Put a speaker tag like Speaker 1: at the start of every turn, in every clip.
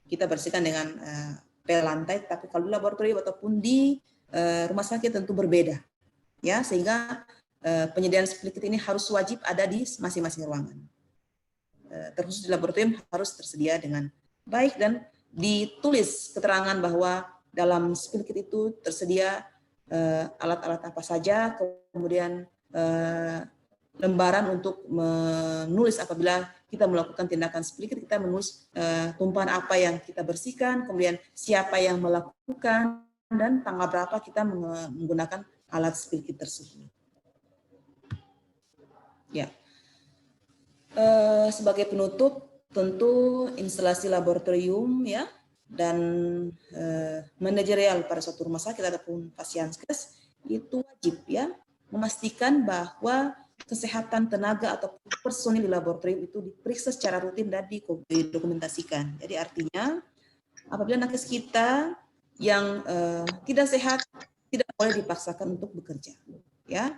Speaker 1: kita bersihkan dengan pel lantai, tapi kalau di laboratorium ataupun di rumah sakit tentu berbeda, ya, sehingga penyediaan split kit ini harus wajib ada di masing-masing ruangan. Terkhusus di laboratorium harus tersedia dengan baik dan ditulis keterangan bahwa dalam split kit itu tersedia alat-alat apa saja, kemudian lembaran untuk menulis apabila kita melakukan tindakan split kit, kita menulis tumpahan apa yang kita bersihkan, kemudian siapa yang melakukan, dan tanggal berapa kita menggunakan alat split kit tersebut. Ya. Sebagai penutup, tentu instalasi laboratorium ya dan manajerial pada suatu rumah sakit ataupun pasienkes itu wajib ya memastikan bahwa kesehatan tenaga atau personil di laboratorium itu diperiksa secara rutin dan didokumentasikan. Jadi artinya apabila nakes kita yang tidak sehat tidak boleh dipaksakan untuk bekerja, ya,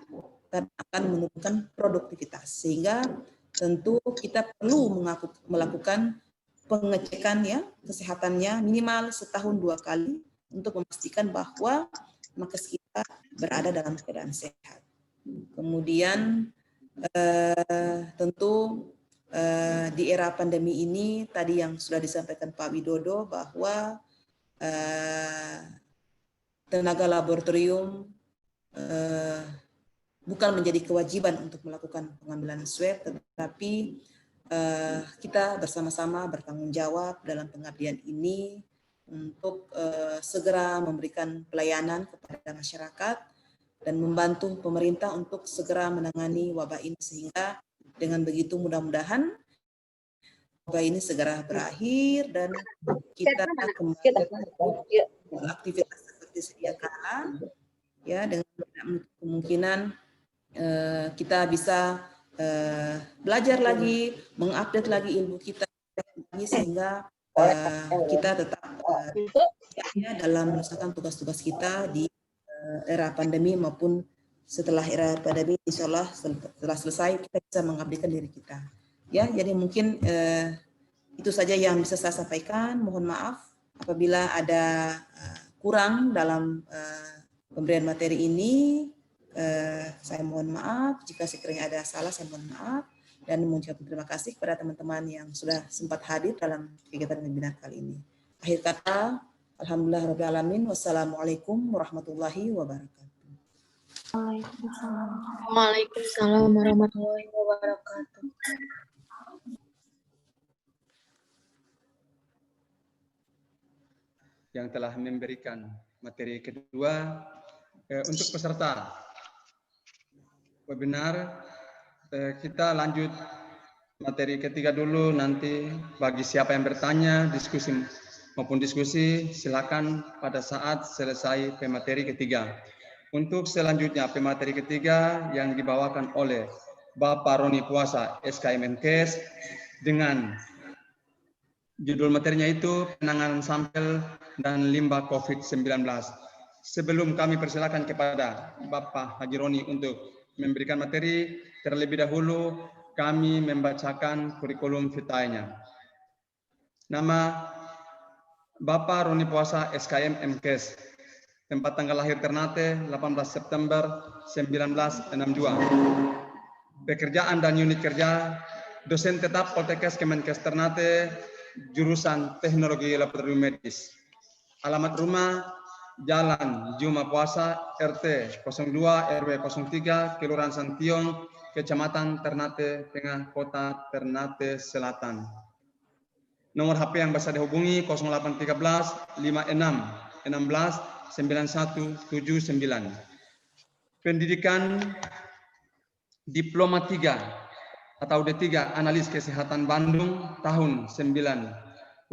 Speaker 1: karena akan menurunkan produktivitas. Sehingga tentu kita perlu melakukan pengecekan ya kesehatannya minimal setahun 2 kali untuk memastikan bahwa nakes kita berada dalam keadaan sehat. Kemudian tentu di era pandemi ini tadi yang sudah disampaikan Pak Widodo bahwa tenaga laboratorium bukan menjadi kewajiban untuk melakukan pengambilan swab, tetapi kita bersama-sama bertanggung jawab dalam pengabdian ini untuk segera memberikan pelayanan kepada masyarakat dan membantu pemerintah untuk segera menangani wabah ini, sehingga dengan begitu mudah-mudahan wabah ini segera berakhir dan kita kembali aktivitas seperti sedia kala ya, dengan kemungkinan kita bisa belajar lagi, mengupdate lagi ilmu kita sehingga kita tetap dalam melaksanakan tugas-tugas kita di era pandemi maupun setelah era pandemi. Insya Allah setelah selesai kita bisa mengabdikan diri kita. Ya, jadi mungkin itu saja yang bisa saya sampaikan. Mohon maaf apabila ada kurang dalam pemberian materi ini. Saya mohon maaf jika sekiranya ada salah, saya mohon maaf dan mengucapkan terima kasih kepada teman-teman yang sudah sempat hadir dalam kegiatan webinar kali ini. Akhir kata, alhamdulillah rabbil alamin, wassalamualaikum warahmatullahi wabarakatuh.
Speaker 2: Waalaikumsalam warahmatullahi wabarakatuh.
Speaker 3: Yang telah memberikan materi kedua untuk peserta webinar, kita lanjut materi ketiga dulu. Nanti bagi siapa yang bertanya, diskusi, silakan pada saat selesai pemateri ketiga. Untuk selanjutnya pemateri ketiga yang dibawakan oleh Bapak Roni Puasa, SKM Menkes, dengan judul materinya itu penanganan sampel dan limbah COVID-19. Sebelum kami persilakan kepada Bapak Haji Roni untuk memberikan materi, terlebih dahulu kami membacakan kurikulum vitae-nya. Nama Bapak Roni Puasa, SKM Menkes. Tempat tanggal lahir Ternate 18 September 1962. Pekerjaan dan unit kerja dosen tetap Poltekkes Kemenkes Ternate, jurusan Teknologi Laboratorium Medis. Alamat rumah Jalan Juma Puasa, RT 02 RW 03, Kelurahan Santiong, Kecamatan Ternate Tengah, Kota Ternate Selatan. Nomor HP yang bisa dihubungi 0813 56 16 9179. Pendidikan Diploma 3 atau D3 Analis Kesehatan Bandung tahun 1994,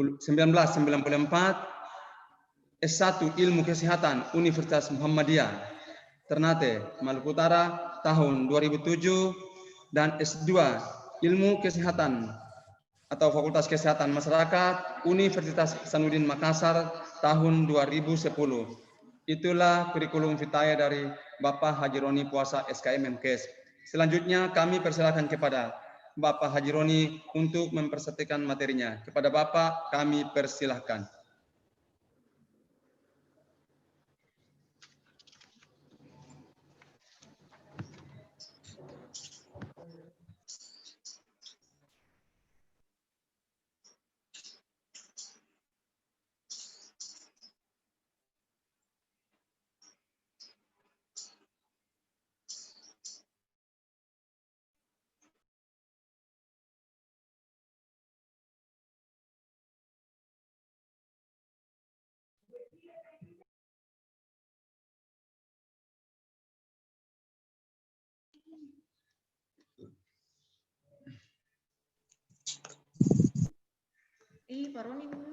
Speaker 3: S1 Ilmu Kesehatan Universitas Muhammadiyah Ternate Maluku Utara tahun 2007 dan S2 Ilmu Kesehatan atau Fakultas Kesehatan Masyarakat Universitas Hasanuddin Makassar tahun 2010. Itulah kurikulum vitae dari Bapak Haji Roni Puasa, SKM Menkes. Selanjutnya kami persilakan kepada Bapak Haji Roni untuk mempresentasikan materinya. Kepada Bapak kami persilahkan.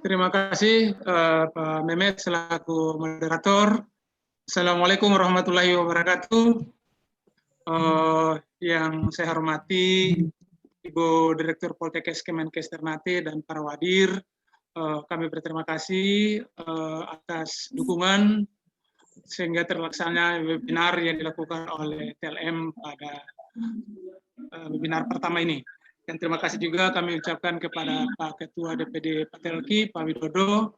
Speaker 4: Terima kasih Pak Mehmet selaku moderator. Assalamualaikum warahmatullahi wabarakatuh. Yang saya hormati Ibu Direktur Poltekkes Kemenkes Ternate dan para wadir, kami berterima kasih atas dukungan sehingga terlaksananya webinar yang dilakukan oleh TLM pada webinar pertama ini. Dan terima kasih juga kami ucapkan kepada Pak Ketua DPD Patelki, Pak Widodo,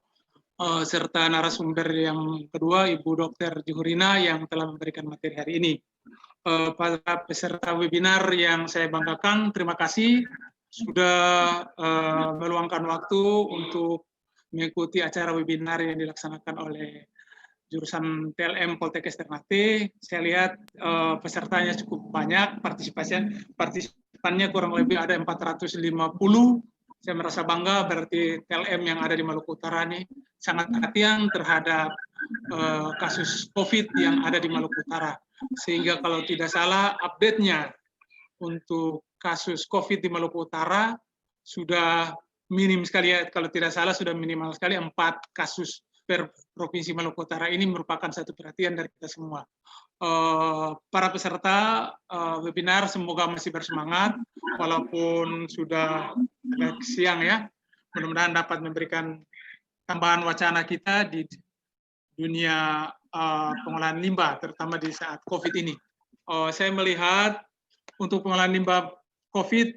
Speaker 4: serta narasumber yang kedua, Ibu Dr. Juhurina yang telah memberikan materi hari ini. Para peserta webinar yang saya banggakan, terima kasih sudah meluangkan waktu untuk mengikuti acara webinar yang dilaksanakan oleh jurusan TLM Poltekkes Ternate. Saya lihat pesertanya cukup banyak, partisipannya kurang lebih ada 450. Saya merasa bangga, berarti TLM yang ada di Maluku Utara ini sangat perhatian terhadap kasus COVID yang ada di Maluku Utara. Sehingga kalau tidak salah update-nya untuk kasus COVID di Maluku Utara sudah minim sekali ya, kalau tidak salah sudah minimal sekali 4 kasus per Provinsi Maluku Utara. Ini merupakan satu perhatian dari kita semua. Para peserta webinar semoga masih bersemangat, walaupun sudah agak siang ya. Mudah-mudahan dapat memberikan tambahan wacana kita di dunia pengolahan limbah, terutama di saat COVID ini. Saya melihat untuk pengolahan limbah COVID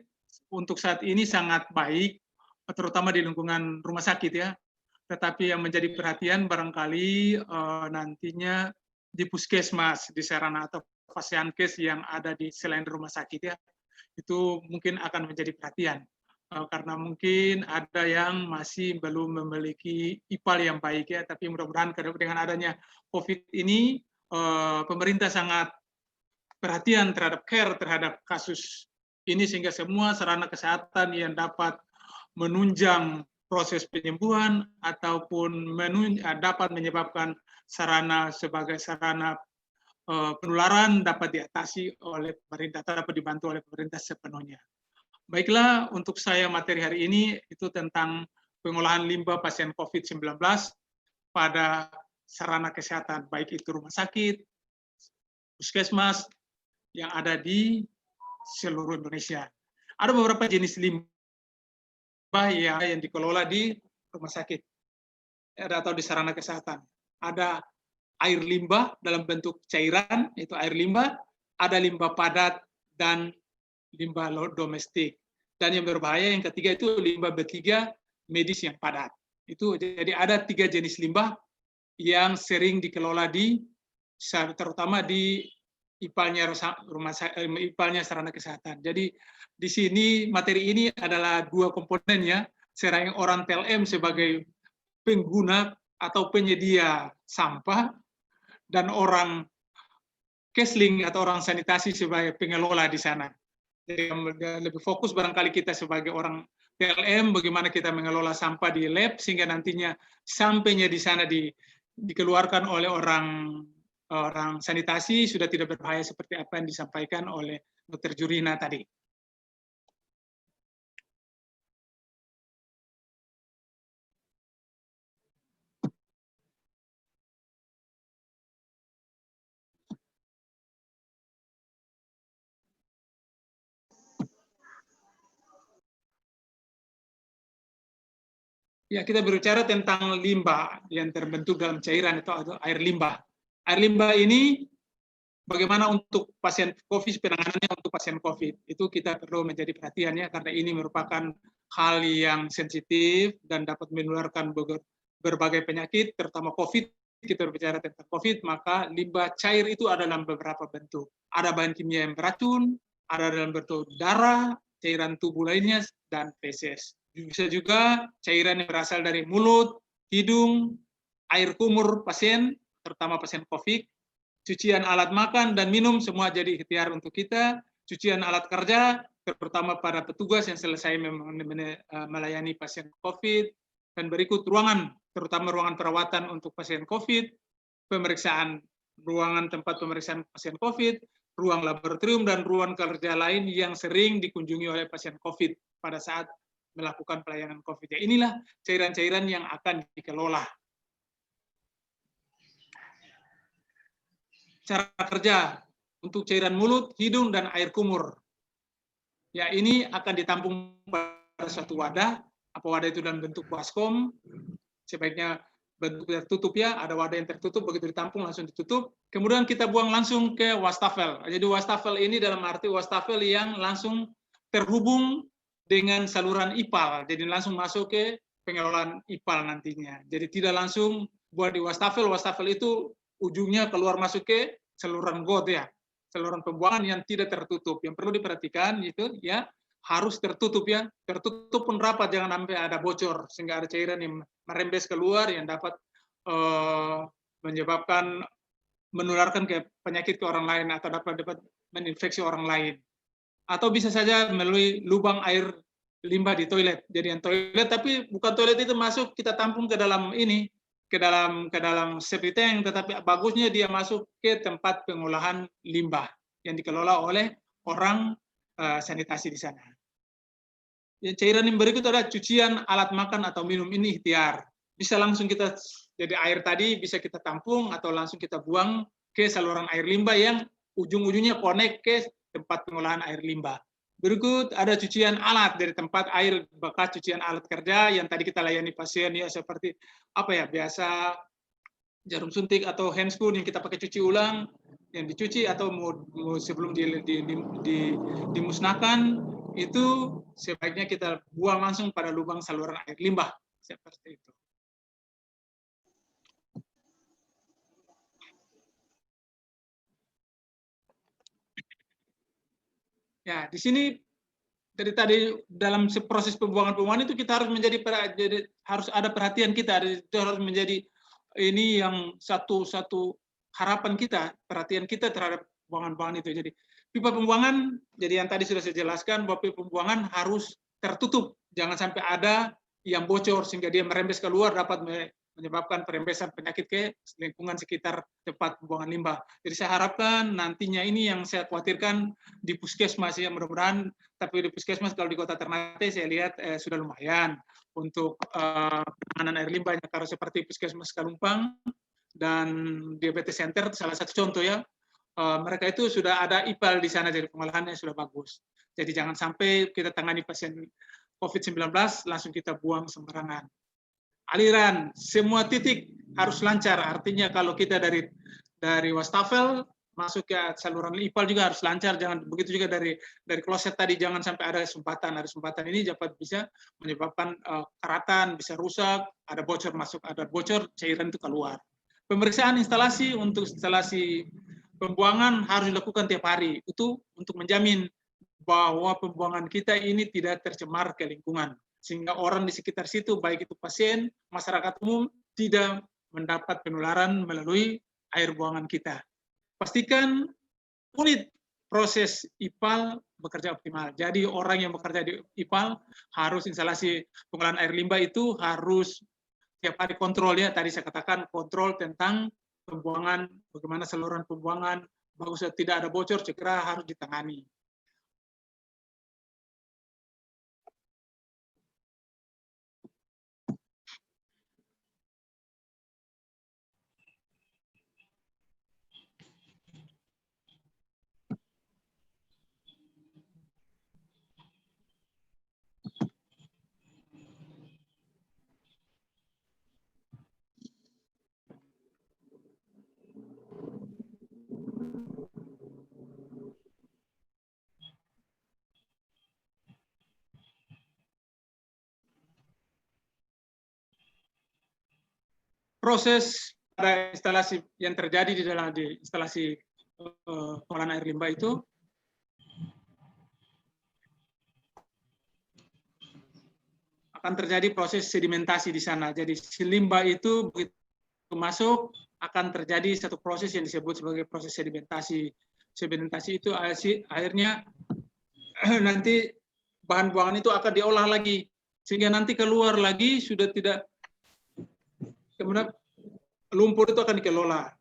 Speaker 4: untuk saat ini sangat baik, terutama di lingkungan rumah sakit ya. Tetapi yang menjadi perhatian barangkali nantinya di puskesmas, di sarana atau fasiankes yang ada di selain rumah sakit ya, itu mungkin akan menjadi perhatian. Karena mungkin ada yang masih belum memiliki IPAL yang baik ya, tapi mudah-mudahan dengan adanya COVID ini, pemerintah sangat perhatian terhadap terhadap kasus ini, sehingga semua sarana kesehatan yang dapat menunjang proses penyembuhan ataupun dapat menyebabkan sarana sebagai sarana penularan dapat diatasi oleh pemerintah, dapat dibantu oleh pemerintah sepenuhnya. Baiklah, untuk saya materi hari ini itu tentang pengolahan limbah pasien COVID-19 pada sarana kesehatan, baik itu rumah sakit, puskesmas yang ada di seluruh Indonesia. Ada beberapa jenis limbah yang dikelola di rumah sakit atau di sarana kesehatan. Ada air limbah dalam bentuk cairan, itu air limbah, ada limbah padat, dan limbah domestik. Dan yang berbahaya yang ketiga itu limbah B3 medis yang padat. Itu jadi ada 3 jenis limbah yang sering dikelola terutama di IPAL-nya sarana kesehatan. Jadi di sini materi ini adalah 2 komponennya, serang orang TLM sebagai pengguna atau penyedia sampah dan orang Kesling atau orang sanitasi sebagai pengelola di sana. Jadi lebih fokus barangkali kita sebagai orang TLM bagaimana kita mengelola sampah di lab sehingga nantinya sampainya di sana dikeluarkan oleh orang sanitasi sudah tidak berbahaya seperti apa yang disampaikan oleh Dr. Jurina tadi. Ya, kita berbicara tentang limbah yang terbentuk dalam cairan atau air limbah. Air limbah ini bagaimana untuk pasien COVID, penanganannya untuk pasien COVID. Itu kita perlu menjadi perhatiannya karena ini merupakan hal yang sensitif dan dapat menularkan berbagai penyakit, terutama COVID. Kita berbicara tentang COVID, maka limbah cair itu ada dalam beberapa bentuk. Ada bahan kimia yang beracun, ada dalam bentuk darah, cairan tubuh lainnya, dan feses. Bisa juga cairan yang berasal dari mulut, hidung, air kumur pasien, terutama pasien COVID, cucian alat makan dan minum semua jadi ikhtiar untuk kita, cucian alat kerja, terutama para petugas yang selesai melayani pasien COVID, dan berikut ruangan, terutama ruangan perawatan untuk pasien COVID, pemeriksaan ruangan tempat pemeriksaan pasien COVID, ruang laboratorium, dan ruang kerja lain yang sering dikunjungi oleh pasien COVID pada saat melakukan pelayanan COVID. Ya, inilah cairan-cairan yang akan dikelola. Cara kerja untuk cairan mulut, hidung, dan air kumur. Ya, ini akan ditampung pada suatu wadah. Apa wadah itu dalam bentuk baskom, sebaiknya bentuk tertutup ya, ada wadah yang tertutup, begitu ditampung langsung ditutup. Kemudian kita buang langsung ke wastafel. Jadi wastafel ini dalam arti wastafel yang langsung terhubung dengan saluran IPAL, jadi langsung masuk ke pengelolaan IPAL nantinya. Jadi tidak langsung buat di wastafel, wastafel itu ujungnya keluar masuk ke saluran got ya, saluran pembuangan yang tidak tertutup. Yang perlu diperhatikan itu ya harus tertutup ya, tertutup pun rapat, jangan sampai ada bocor sehingga ada cairan yang merembes keluar yang dapat menyebabkan menularkan ke penyakit ke orang lain atau dapat menginfeksi orang lain. Atau bisa saja melalui lubang air limbah di toilet. Jadi yang toilet tapi bukan toilet itu masuk kita tampung ke dalam ini, ke dalam septic tank, tetapi bagusnya dia masuk ke tempat pengolahan limbah yang dikelola oleh orang sanitasi di sana. Ya, cairan yang berikut adalah cucian alat makan atau minum, ini ikhtiar. Bisa langsung kita, jadi air tadi bisa kita tampung atau langsung kita buang ke saluran air limbah yang ujung-ujungnya connect ke tempat pengolahan air limbah. Berikut ada cucian alat dari tempat air bekas cucian alat kerja yang tadi kita layani pasien ya, seperti apa ya, biasa jarum suntik atau handscoon yang kita pakai cuci ulang, yang dicuci atau sebelum dimusnahkan, itu sebaiknya kita buang langsung pada lubang saluran air limbah seperti itu. Ya, di sini dari tadi dalam proses pembuangan itu kita harus harus ada perhatian kita, itu harus menjadi ini yang satu harapan kita, perhatian kita terhadap pembuangan itu. Jadi pipa pembuangan, jadi yang tadi sudah saya jelaskan bahwa pipa pembuangan harus tertutup, jangan sampai ada yang bocor sehingga dia merembes keluar dapat menyebabkan perembesan penyakit ke lingkungan sekitar tempat pembuangan limbah. Jadi saya harapkan nantinya ini yang saya khawatirkan di puskesmas ya, mudah-mudahan, tapi di puskesmas kalau di Kota Ternate saya lihat sudah lumayan untuk penanganan air limbahnya, karena seperti puskesmas Kalumpang dan diabetes center salah satu contoh ya, mereka itu sudah ada IPAL di sana, jadi pengolahannya sudah bagus. Jadi jangan sampai kita tangani pasien COVID-19 langsung kita buang sembarangan. Aliran semua titik harus lancar, artinya kalau kita dari wastafel masuk ke saluran IPAL juga harus lancar, jangan begitu juga dari kloset tadi, jangan sampai ada sumbatan ini dapat bisa menyebabkan karatan, bisa rusak, ada bocor masuk, ada bocor cairan itu keluar. Pemeriksaan instalasi untuk instalasi pembuangan harus dilakukan tiap hari, itu untuk menjamin bahwa pembuangan kita ini tidak tercemar ke lingkungan, sehingga orang di sekitar situ, baik itu pasien, masyarakat umum, tidak mendapat penularan melalui air buangan kita. Pastikan unit proses IPAL bekerja optimal. Jadi orang yang bekerja di IPAL harus instalasi pengolahan air limbah itu harus tiap hari kontrol ya. Tadi saya katakan kontrol tentang pembuangan, bagaimana saluran pembuangan, bagus tidak ada bocor, segera harus ditangani. proses pada instalasi yang terjadi di dalam instalasi pengolahan air limbah itu akan terjadi proses sedimentasi di sana. Jadi si limbah itu begitu masuk akan terjadi satu proses yang disebut sebagai proses sedimentasi. Sedimentasi itu akhirnya nanti bahan buangan itu akan diolah lagi sehingga nanti keluar lagi sudah tidak, kemudian lumpur itu akan dikelola.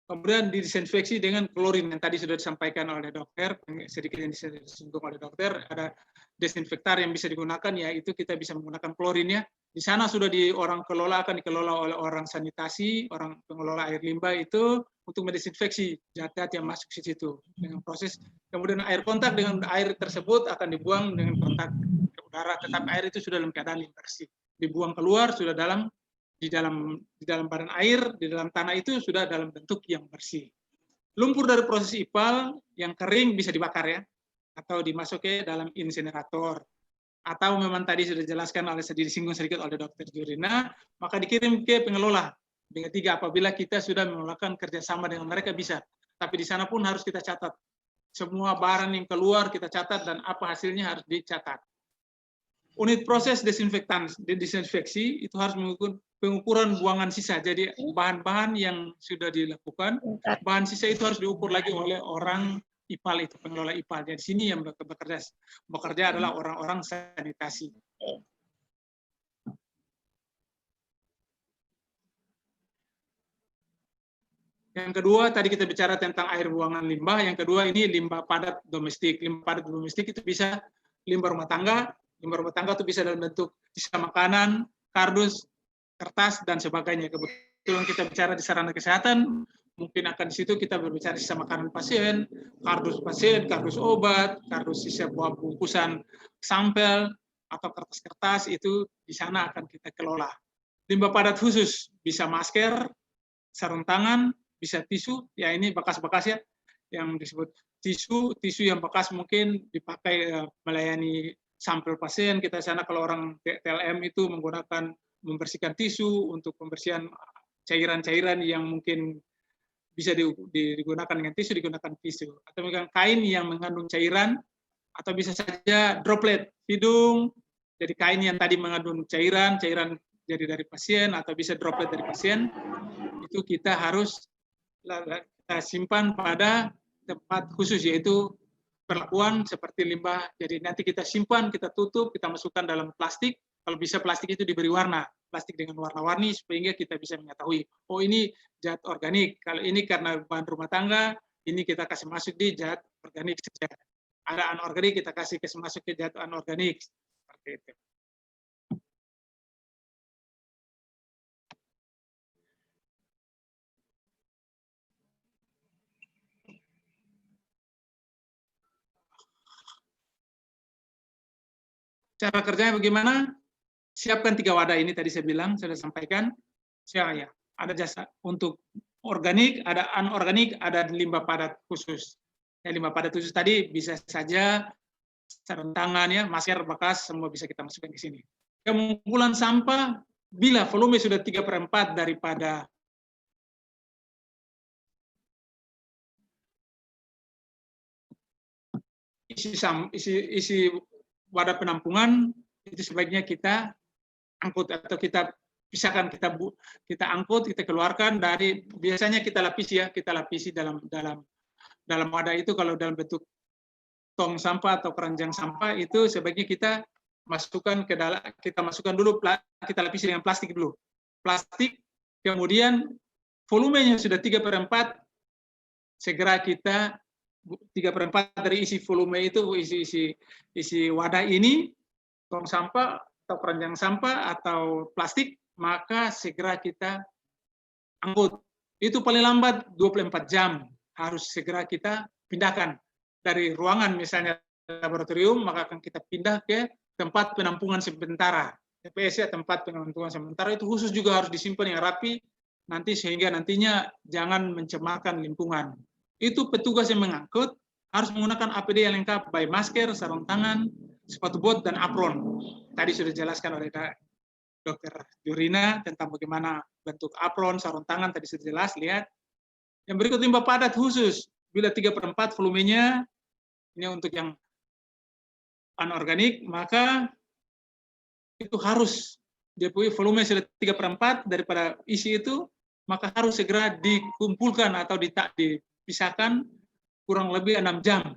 Speaker 4: Kemudian didesinfeksi dengan klorin yang tadi sudah disampaikan oleh dokter, sedikit yang disinggung oleh dokter, ada desinfektan yang bisa digunakan, yaitu kita bisa menggunakan klorin ya. Di sana sudah orang kelola, akan dikelola oleh orang sanitasi, orang pengelola air limbah itu untuk mendesinfeksi zat-zat yang masuk ke situ dengan proses. Kemudian air kontak dengan air tersebut akan dibuang dengan kontak ke udara, tetapi air itu sudah dalam keadaan bersih. Dibuang keluar sudah di dalam badan air, di dalam tanah itu sudah dalam bentuk yang bersih. Lumpur dari proses IPAL yang kering bisa dibakar ya, atau dimasuk ke dalam insinerator. Atau memang tadi sudah dijelaskan oleh disinggung sedikit oleh Dr. Jurina, maka dikirim ke pengelola. Dengan tiga, apabila kita sudah melakukan kerjasama dengan mereka bisa. Tapi di sana pun harus kita catat. Semua barang yang keluar kita catat dan apa hasilnya harus dicatat. Unit proses desinfeksi itu harus menggunakan pengukuran buangan sisa. Jadi bahan-bahan yang sudah dilakukan, bahan sisa itu harus diukur lagi oleh orang IPAL itu, pengelola IPAL. Jadi sini yang bekerja adalah orang-orang sanitasi. Yang kedua, tadi kita bicara tentang air buangan limbah. Yang kedua ini limbah padat domestik. Limbah padat domestik itu bisa limbah rumah tangga. Limbah rumah tangga itu bisa dalam bentuk sisa makanan, kardus, kertas, dan sebagainya. Kebetulan kita bicara di sarana kesehatan, mungkin akan di situ kita berbicara sisa makanan pasien, kardus obat, kardus sisa buah bungkusan sampel, atau kertas-kertas, itu di sana akan kita kelola. Limbah padat khusus, bisa masker, sarung tangan, bisa tisu, ya ini bekas-bekas ya, yang disebut tisu yang bekas mungkin dipakai melayani sampel pasien. Kita sana kalau orang TLM itu membersihkan tisu untuk pembersihan cairan-cairan yang mungkin bisa digunakan dengan tisu, digunakan tisu. Atau mungkin kain yang mengandung cairan, atau bisa saja droplet hidung, jadi kain yang tadi mengandung cairan jadi dari pasien, atau bisa droplet dari pasien, itu kita harus kita simpan pada tempat khusus, yaitu perlakuan seperti limbah. Jadi nanti kita simpan, kita tutup, kita masukkan dalam plastik. Kalau bisa plastik itu diberi warna, plastik dengan warna-warni, sehingga kita bisa mengetahui, oh ini zat organik, kalau ini karena bahan rumah tangga, ini kita kasih masuk di zat organik saja. Ada anorganik, kita kasih masuk ke zat anorganik. Seperti itu. Cara kerjanya bagaimana? Siapkan 3 wadah ini, tadi saya bilang, sudah sampaikan. Ya, ada jasa untuk organik, ada anorganik, ada limbah padat khusus. Ya, limbah padat khusus tadi bisa saja sarung tangan, ya, masker bekas, semua bisa kita masukkan ke sini. Pengumpulan sampah, bila volume sudah 3/4 daripada isi wadah penampungan, itu sebaiknya kita angkut atau kita pisahkan, kita angkut, kita keluarkan dari, biasanya kita lapisi dalam wadah itu. Kalau dalam bentuk tong sampah atau keranjang sampah, itu sebaiknya kita masukkan ke dalam, kita lapisi dengan plastik dulu. Plastik, kemudian volumenya sudah 3/4, segera kita 3/4 dari isi volume itu, isi wadah ini, tong sampah atau keranjang sampah atau plastik, maka segera kita angkut. Itu paling lambat 24 jam harus segera kita pindahkan dari ruangan, misalnya laboratorium, maka akan kita pindah ke tempat penampungan sementara. TPS, ya, tempat penampungan sementara, itu khusus juga harus disimpan yang rapi nanti, sehingga nantinya jangan mencemarkan lingkungan. Itu petugas yang mengangkut harus menggunakan APD yang lengkap, baik masker, sarung tangan, sepatu bot, dan apron. Tadi sudah dijelaskan oleh Dr. Jurina tentang bagaimana bentuk apron, sarung tangan tadi sudah jelas, lihat. Yang berikut limbah padat khusus, bila 3/4 volumenya, ini untuk yang anorganik, maka itu harus dia punya volume sudah 3/4 daripada isi itu, maka harus segera dikumpulkan atau dipisahkan kurang lebih 6 jam.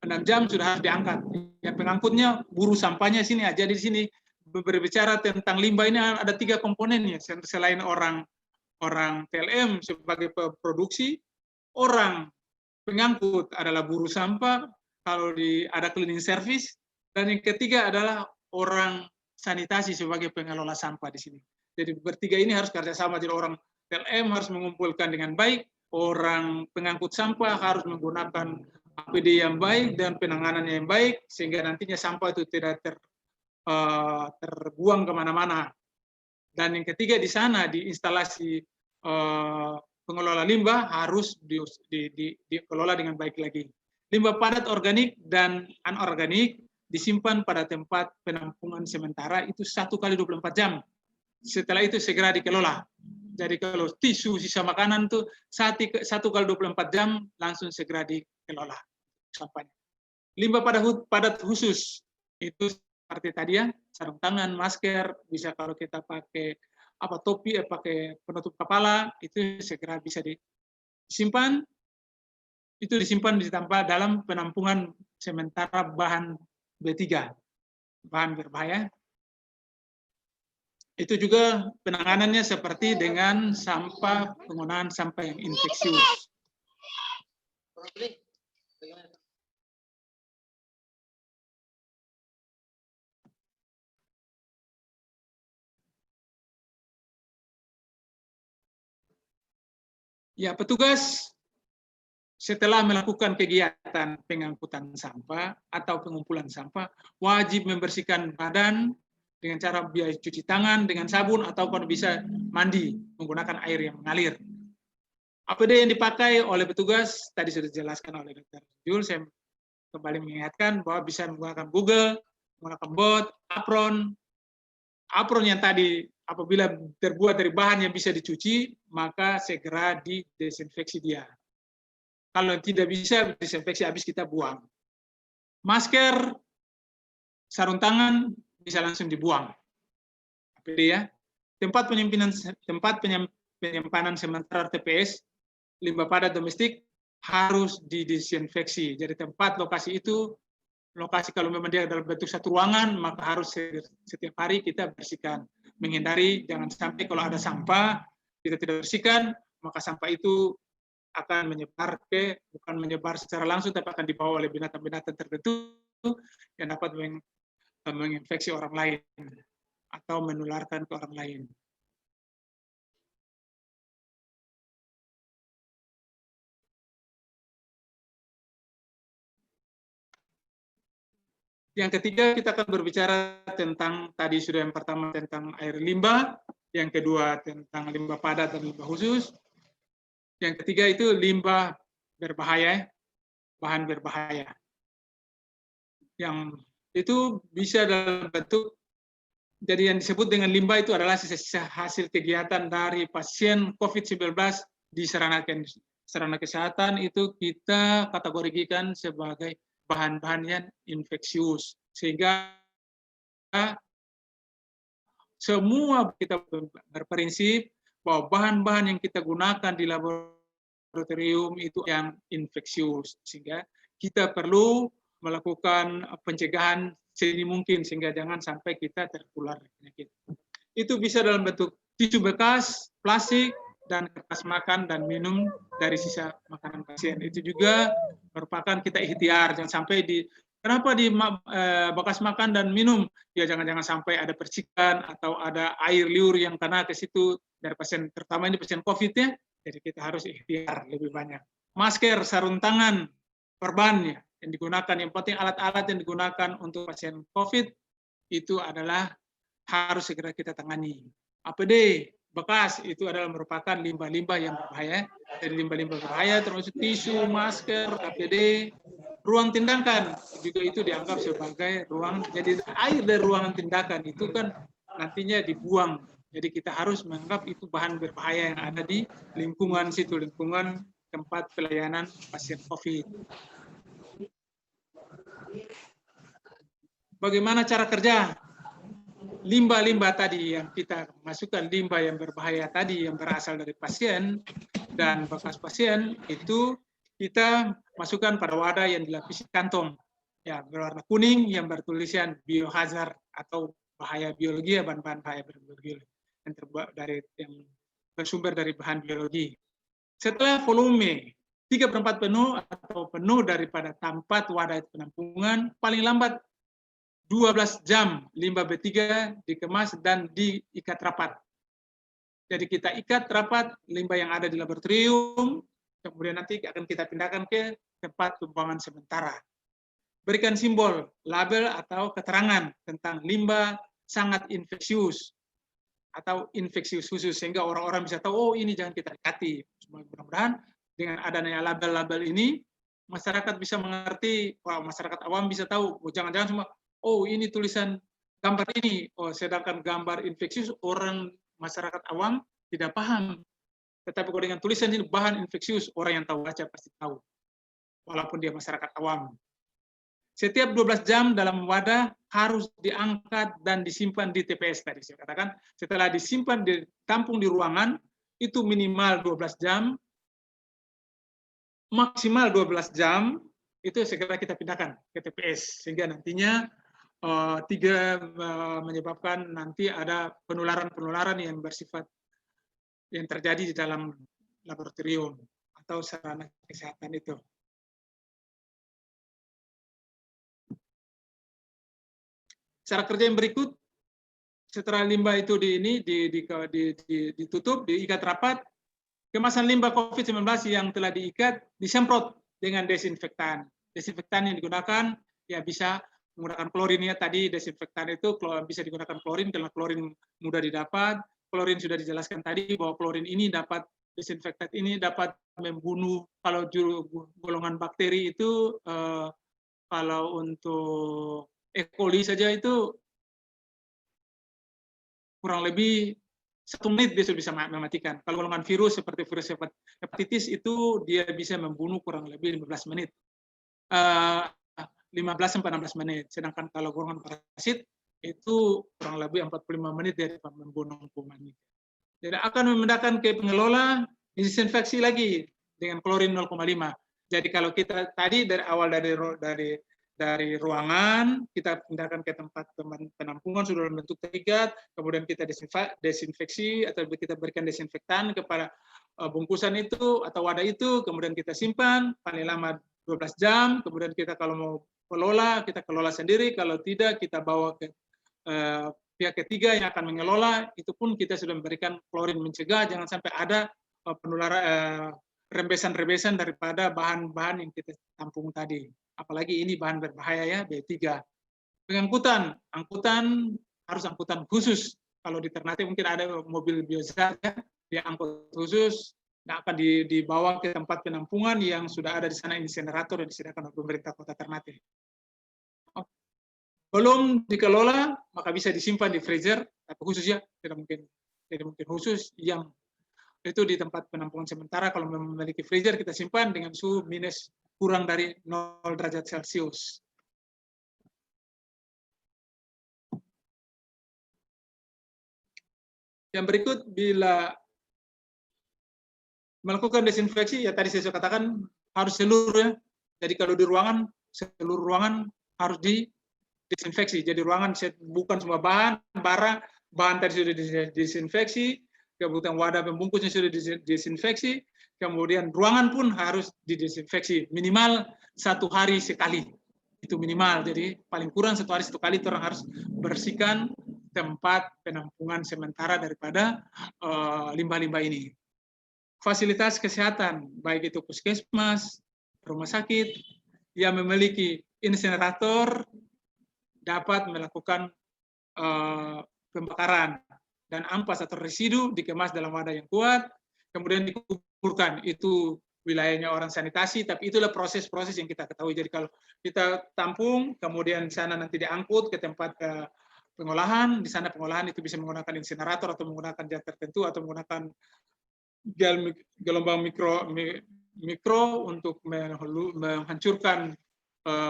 Speaker 4: 6 jam sudah harus diangkat. Yang pengangkutnya buru sampahnya sini aja. Di sini berbicara tentang limbah ini ada 3 komponennya. Selain orang PLM sebagai produksi, orang pengangkut adalah buru sampah, kalau ada cleaning service, dan yang ketiga adalah orang sanitasi sebagai pengelola sampah di sini. Jadi bertiga ini harus kerjasama. Jadi orang PLM harus mengumpulkan dengan baik, orang pengangkut sampah harus menggunakan APD yang baik dan penanganannya yang baik, sehingga nantinya sampah itu tidak terbuang kemana-mana. Dan yang ketiga di sana, di instalasi pengelola limbah harus dikelola dengan baik lagi. Limbah padat organik dan anorganik disimpan pada tempat penampungan sementara itu 1x24 jam. Setelah itu segera dikelola. Jadi kalau tisu sisa makanan tuh 1x24 jam langsung segera dikelola sampahnya. Limbah padat khusus itu seperti tadi ya, sarung tangan, masker, bisa kalau kita pakai topi, pakai penutup kepala, itu segera bisa disimpan. Itu disimpan ditambah dalam penampungan sementara bahan B3, bahan berbahaya. Itu juga penanganannya seperti dengan penggunaan sampah yang infeksius. Ya, petugas setelah melakukan kegiatan pengangkutan sampah atau pengumpulan sampah, wajib membersihkan badan dengan cara cuci tangan dengan sabun atau kalau bisa mandi menggunakan air yang mengalir. APD yang dipakai oleh petugas tadi sudah dijelaskan oleh Dr. Jul. Saya kembali mengingatkan bahwa bisa menggunakan Google, menggunakan bot, apron yang tadi apabila terbuat dari bahan yang bisa dicuci, maka segera didesinfeksi dia. Kalau tidak bisa disinfeksi habis kita buang. Masker, sarung tangan bisa langsung dibuang. APD ya. Tempat penyimpanan sementara TPS limbah padat domestik harus didesinfeksi. Jadi tempat lokasi itu, lokasi kalau memang dia dalam bentuk satu ruangan, maka harus setiap hari kita bersihkan. Menghindari jangan sampai kalau ada sampah kita tidak bersihkan, maka sampah itu akan bukan menyebar secara langsung, tapi akan dibawa oleh binatang-binatang tertentu yang dapat menginfeksi orang lain atau menularkan ke orang lain. Yang ketiga, kita akan berbicara tentang, tadi sudah yang pertama tentang air limbah, yang kedua tentang limbah padat dan limbah khusus, yang ketiga itu limbah berbahaya, bahan berbahaya. Yang itu bisa dalam bentuk, jadi yang disebut dengan limbah itu adalah sisa-sisa hasil kegiatan dari pasien COVID-19 di sarana kesehatan, itu kita kategorikan sebagai bahan-bahan yang infeksius, sehingga semua kita berprinsip bahwa bahan-bahan yang kita gunakan di laboratorium itu yang infeksius, sehingga kita perlu melakukan pencegahan sedini mungkin sehingga jangan sampai kita tertular penyakit. Itu bisa dalam bentuk tisu bekas, plastik, dan kertas makan dan minum dari sisa makanan pasien. Itu juga merupakan kita ikhtiar, jangan sampai kenapa di bekas makan dan minum, ya jangan sampai ada percikan atau ada air liur yang kena ke situ dari pasien, terutama ini pasien COVID ya, jadi kita harus ikhtiar lebih banyak. Masker, sarung tangan, perban yang digunakan, yang penting alat-alat yang digunakan untuk pasien COVID itu adalah harus segera kita tangani. APD bekas itu adalah merupakan limbah-limbah yang berbahaya. Dari limbah-limbah berbahaya termasuk tisu, masker, APD, ruang tindakan juga itu dianggap sebagai ruang. Jadi air dari ruangan tindakan itu kan nantinya dibuang. Jadi kita harus menganggap itu bahan berbahaya yang ada di lingkungan situ, lingkungan tempat pelayanan pasien COVID. Bagaimana cara kerja? Limbah-limbah tadi yang kita masukkan, limbah yang berbahaya tadi yang berasal dari pasien dan bekas pasien, itu kita masukkan pada wadah yang dilapisi kantong ya berwarna kuning yang bertulisan biohazard atau bahaya biologi, bahan-bahan bahaya biologi yang terbuat dari yang bersumber dari bahan biologi. Setelah volume 3/4 penuh atau penuh daripada tempat wadah penampungan, paling lambat 12 jam limbah B3 dikemas dan diikat rapat. Jadi kita ikat rapat limbah yang ada di laboratorium, kemudian nanti akan kita pindahkan ke tempat pembuangan sementara. Berikan simbol, label atau keterangan tentang limbah sangat infeksius atau infeksius khusus sehingga orang-orang bisa tahu, oh ini jangan kita dekati. Mudah-mudahan dengan adanya label-label ini masyarakat bisa mengerti, masyarakat awam bisa tahu, oh, jangan-jangan cuma oh ini tulisan gambar ini, oh sedangkan gambar infeksius orang masyarakat awam tidak paham. Tetapi kalau dengan tulisan ini bahan infeksius, orang yang tahu baca pasti tahu, walaupun dia masyarakat awam. Setiap 12 jam dalam wadah harus diangkat dan disimpan di TPS tadi saya katakan. Setelah disimpan ditampung di ruangan itu minimal 12 jam, maksimal 12 jam itu segera kita pindahkan ke TPS sehingga nantinya tidak menyebabkan nanti ada penularan-penularan yang bersifat yang terjadi di dalam laboratorium atau sarana kesehatan itu. Cara kerja yang berikut, setelah limbah itu ditutup, diikat rapat, kemasan limbah COVID-19 yang telah diikat disemprot dengan desinfektan. Desinfektan yang digunakan ya bisa menggunakan klorin ya tadi, desinfektan itu bisa digunakan klorin karena klorin mudah didapat. Klorin sudah dijelaskan tadi bahwa klorin ini dapat, desinfektan ini dapat membunuh, kalau golongan bakteri itu kalau untuk E. coli saja itu kurang lebih 1 menit dia sudah bisa mematikan. Kalau golongan virus seperti virus hepatitis itu dia bisa membunuh kurang lebih 15 menit. 15-16 menit. Sedangkan kalau golongan parasit itu kurang lebih 45 menit dia dapat membunuh kuman. Jadi akan memindahkan ke pengelola, disinfeksi lagi dengan klorin 0,5. Jadi kalau kita tadi dari awal dari ruangan, kita pindahkan ke tempat penampungan sudah dalam bentuk terikat, kemudian kita desinfeksi atau kita berikan desinfektan kepada bungkusan itu atau wadah itu, kemudian kita simpan paling lama 12 jam, kemudian kita kalau mau kelola, kita kelola sendiri, kalau tidak kita bawa ke pihak ketiga yang akan mengelola, itu pun kita sudah memberikan klorin mencegah, jangan sampai ada penularan rembesan-rembesan daripada bahan-bahan yang kita tampung tadi. Apalagi ini bahan berbahaya ya, B3. Pengangkutan, angkutan harus angkutan khusus. Kalau di Ternate mungkin ada mobil biozat ya, dia angkut khusus, nah akan dibawa ke tempat penampungan yang sudah ada di sana insinerator yang disediakan oleh pemerintah Kota Ternate. Belum dikelola, maka bisa disimpan di freezer, tapi khusus ya, tidak mungkin khusus yang itu di tempat penampungan sementara. Kalau memiliki freezer kita simpan dengan suhu minus kurang dari 0 derajat Celcius. Yang berikut, bila melakukan desinfeksi, ya tadi saya katakan harus seluruhnya. Jadi kalau di ruangan, seluruh ruangan harus didesinfeksi. Jadi ruangan bukan semua bahan tadi sudah didesinfeksi, kemudian wadah pembungkusnya sudah didesinfeksi, kemudian ruangan pun harus didesinfeksi minimal 1 hari sekali, itu minimal. Jadi paling kurang 1 hari 1 kali orang harus bersihkan tempat penampungan sementara daripada limbah-limbah ini. Fasilitas kesehatan baik itu puskesmas, rumah sakit yang memiliki insinerator dapat melakukan pembakaran dan ampas atau residu dikemas dalam wadah yang kuat, kemudian dikuburkan. Itu wilayahnya orang sanitasi, tapi itulah proses-proses yang kita ketahui. Jadi kalau kita tampung, kemudian sana nanti diangkut ke tempat pengolahan. Di sana pengolahan itu bisa menggunakan insinerator atau menggunakan zat tertentu atau menggunakan gelombang mikro untuk menghancurkan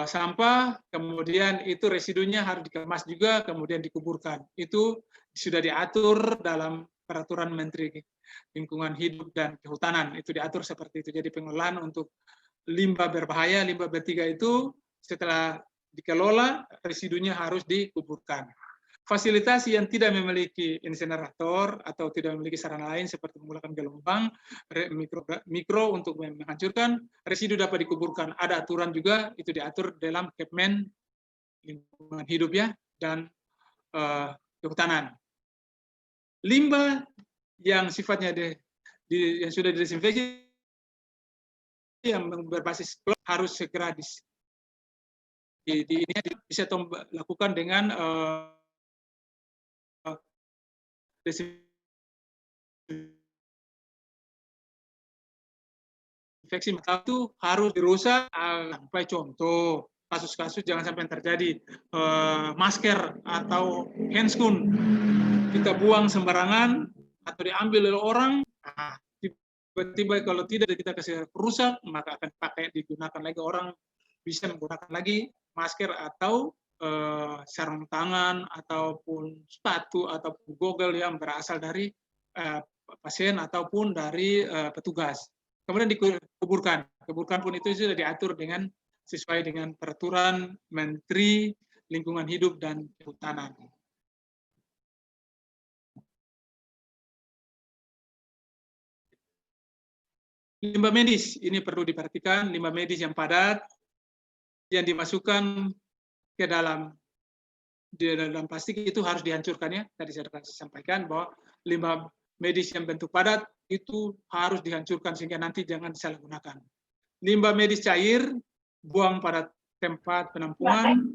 Speaker 4: sampah, kemudian itu residunya harus dikemas juga, kemudian dikuburkan. Itu sudah diatur dalam peraturan Menteri Lingkungan Hidup dan Kehutanan. Itu diatur seperti itu. Jadi pengolahan untuk limbah berbahaya, limbah B3 itu setelah dikelola, residunya harus dikuburkan. Fasilitas yang tidak memiliki insinerator atau tidak memiliki sarana lain seperti menggunakan gelombang mikro untuk menghancurkan, residu dapat dikuburkan. Ada aturan juga, itu diatur dalam Kepmen Lingkungan Hidup ya dan Kehutanan. Limbah yang sifatnya yang sudah didesinfeksi yang berbasis klor harus segera ini bisa lakukan dengan desinfeksi mata itu harus dirusak sampai contoh kasus-kasus jangan sampai terjadi masker atau handscoon kita buang sembarangan atau diambil oleh orang, tiba-tiba kalau tidak kita kasih rusak maka akan digunakan lagi, orang bisa menggunakan lagi masker atau sarung tangan ataupun sepatu ataupun goggle yang berasal dari pasien ataupun dari petugas. Kemudian dikuburkan. Kuburkan pun itu sudah diatur dengan sesuai dengan peraturan Menteri Lingkungan Hidup dan Kehutanan. Limbah medis ini perlu diperhatikan, limbah medis yang padat yang dimasukkan ke dalam plastik itu harus dihancurkan ya. Tadi saya sampaikan bahwa limbah medis yang bentuk padat itu harus dihancurkan sehingga nanti jangan disalahgunakan. Limbah medis cair buang pada tempat penampungan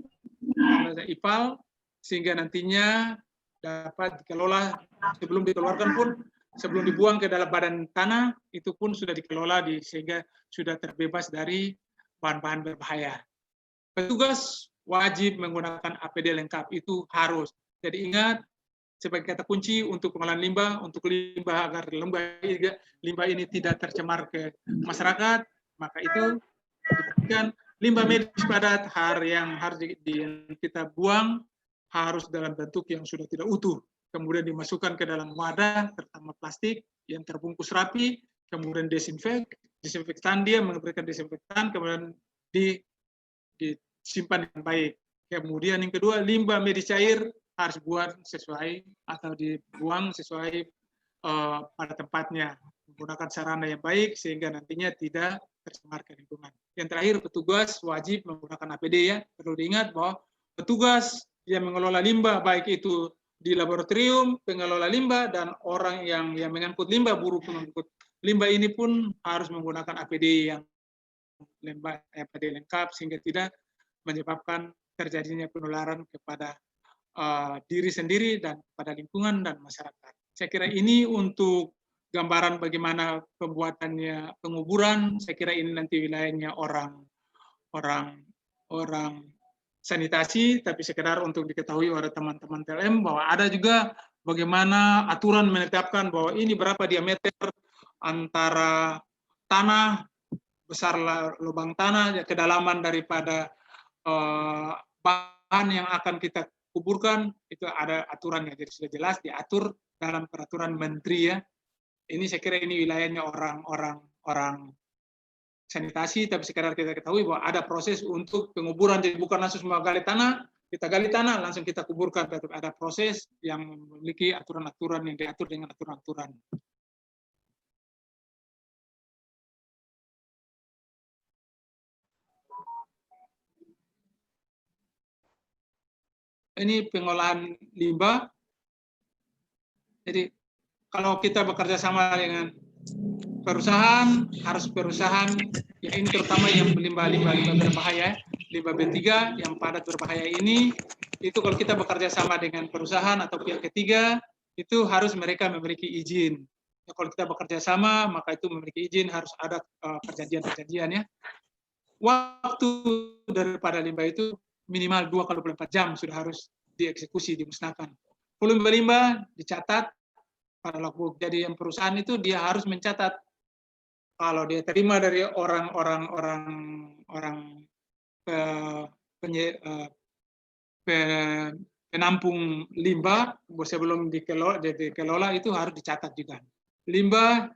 Speaker 4: IPAL sehingga nantinya dapat dikelola sebelum dikeluarkan pun sebelum dibuang ke dalam badan tanah itu pun sudah dikelola sehingga sudah terbebas dari bahan-bahan berbahaya. Petugas wajib menggunakan APD lengkap, itu harus. Jadi ingat, sebagai kata kunci untuk pengolahan limbah, untuk limbah agar limbah ini tidak tercemar ke masyarakat, maka itu diperhatikan. Limbah medis padat yang harus kita buang harus dalam bentuk yang sudah tidak utuh. Kemudian dimasukkan ke dalam wadah, terutama plastik yang terbungkus rapi, kemudian disinfektan dia memberikan disinfektan, kemudian disimpan dengan baik. Kemudian yang kedua, limbah medis cair harus buat sesuai atau dibuang sesuai pada tempatnya, menggunakan sarana yang baik sehingga nantinya tidak tercemar ke lingkungan. Yang terakhir, petugas wajib menggunakan APD ya. Perlu diingat bahwa petugas yang mengelola limbah baik itu di laboratorium, pengelola limbah dan orang yang mengangkut limbah, buruh pengangkut limbah ini pun harus menggunakan APD yang APD lengkap sehingga tidak menyebabkan terjadinya penularan kepada diri sendiri dan pada lingkungan dan masyarakat. Saya kira ini untuk gambaran bagaimana pembuatannya penguburan. Saya kira ini nanti wilayahnya orang sanitasi, tapi sekedar untuk diketahui oleh teman-teman TLM bahwa ada juga bagaimana aturan menetapkan bahwa ini berapa diameter antara tanah, besar lubang tanah, kedalaman daripada bahan yang akan kita kuburkan, itu ada aturannya. Jadi sudah jelas diatur dalam peraturan menteri ya. Ini saya kira ini wilayahnya orang sanitasi, tapi sekarang kita ketahui bahwa ada proses untuk penguburan. Jadi bukan langsung gali tanah, kita gali tanah, langsung kita kuburkan. Tapi ada proses yang memiliki aturan-aturan yang diatur dengan aturan-aturan. Ini pengolahan limbah. Jadi kalau kita bekerja sama dengan perusahaan, harus perusahaan, ya ini terutama yang limbah berbahaya, limbah B3 yang padat berbahaya ini, itu kalau kita bekerja sama dengan perusahaan atau pihak ketiga, itu harus mereka memiliki izin. Ya, kalau kita bekerja sama, maka itu memiliki izin, harus ada perjanjian-perjanjian ya. Waktu daripada limbah itu minimal 2 kali 24 jam sudah harus dieksekusi, dimusnahkan. Volume limbah dicatat. Kalau jadi yang perusahaan itu dia harus mencatat kalau dia terima dari orang penampung limbah sebelum dikelola itu harus dicatat juga. Limbah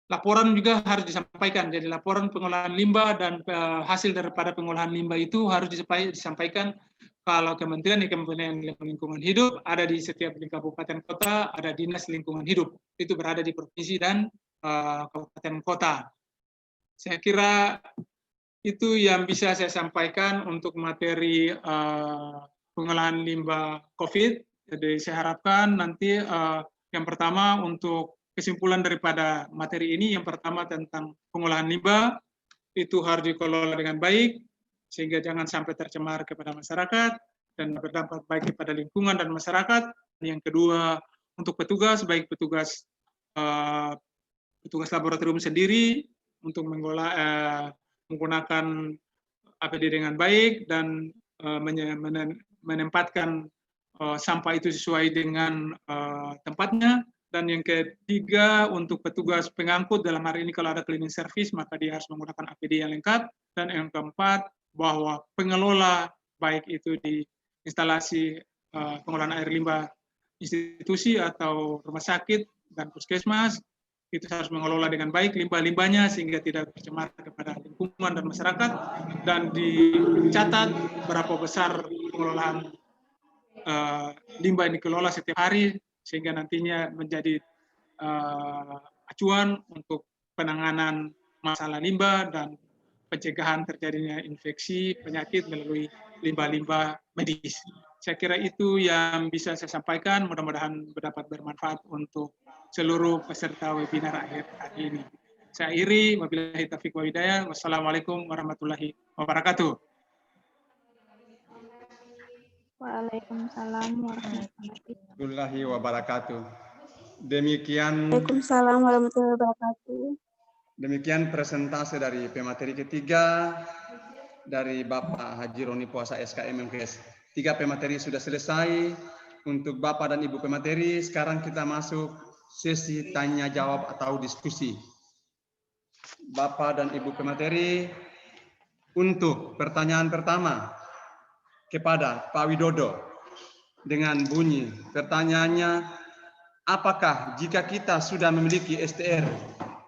Speaker 4: laporan juga harus disampaikan. Jadi laporan pengolahan limbah dan hasil daripada pengolahan limbah itu harus disampaikan. Kalau Kementerian Lingkungan Hidup ada di setiap kabupaten kota, ada dinas lingkungan hidup. Itu berada di provinsi dan kabupaten kota. Saya kira itu yang bisa saya sampaikan untuk materi pengolahan limbah COVID. Jadi saya harapkan nanti yang pertama untuk kesimpulan daripada materi ini, yang pertama tentang pengolahan limbah, itu harus dikelola dengan baik, sehingga jangan sampai tercemar kepada masyarakat, dan berdampak baik kepada lingkungan dan masyarakat. Yang kedua, untuk petugas, baik petugas laboratorium sendiri, untuk menggunakan APD dengan baik, dan menempatkan sampah itu sesuai dengan tempatnya. Dan yang ketiga, untuk petugas pengangkut, dalam hari ini kalau ada cleaning service, maka dia harus menggunakan APD yang lengkap. Dan yang keempat, bahwa pengelola, baik itu di instalasi pengolahan air limbah institusi atau rumah sakit dan puskesmas, itu harus mengelola dengan baik limbah-limbahnya sehingga tidak tercemar kepada lingkungan dan masyarakat, dan dicatat berapa besar pengelolaan limbah yang dikelola setiap hari, sehingga nantinya menjadi acuan untuk penanganan masalah limbah dan pencegahan terjadinya infeksi penyakit melalui limbah-limbah medis. Saya kira itu yang bisa saya sampaikan, mudah-mudahan dapat bermanfaat untuk seluruh peserta webinar akhir hari ini. Saya akhiri, wabillahi taufiq wa hidayah. Wassalamualaikum warahmatullahi wabarakatuh.
Speaker 5: Waalaikumsalam warahmatullahi
Speaker 3: wabarakatuh. Demikian
Speaker 5: warahmatullahi wabarakatuh.
Speaker 3: Demikian presentase dari pemateri ketiga dari Bapak Haji Roni Puasa SKM MKS. 3 pemateri sudah selesai. Untuk Bapak dan Ibu pemateri, sekarang kita masuk sesi tanya jawab atau diskusi. Bapak dan Ibu pemateri, untuk pertanyaan pertama kepada Pak Widodo dengan bunyi pertanyaannya, apakah jika kita sudah memiliki STR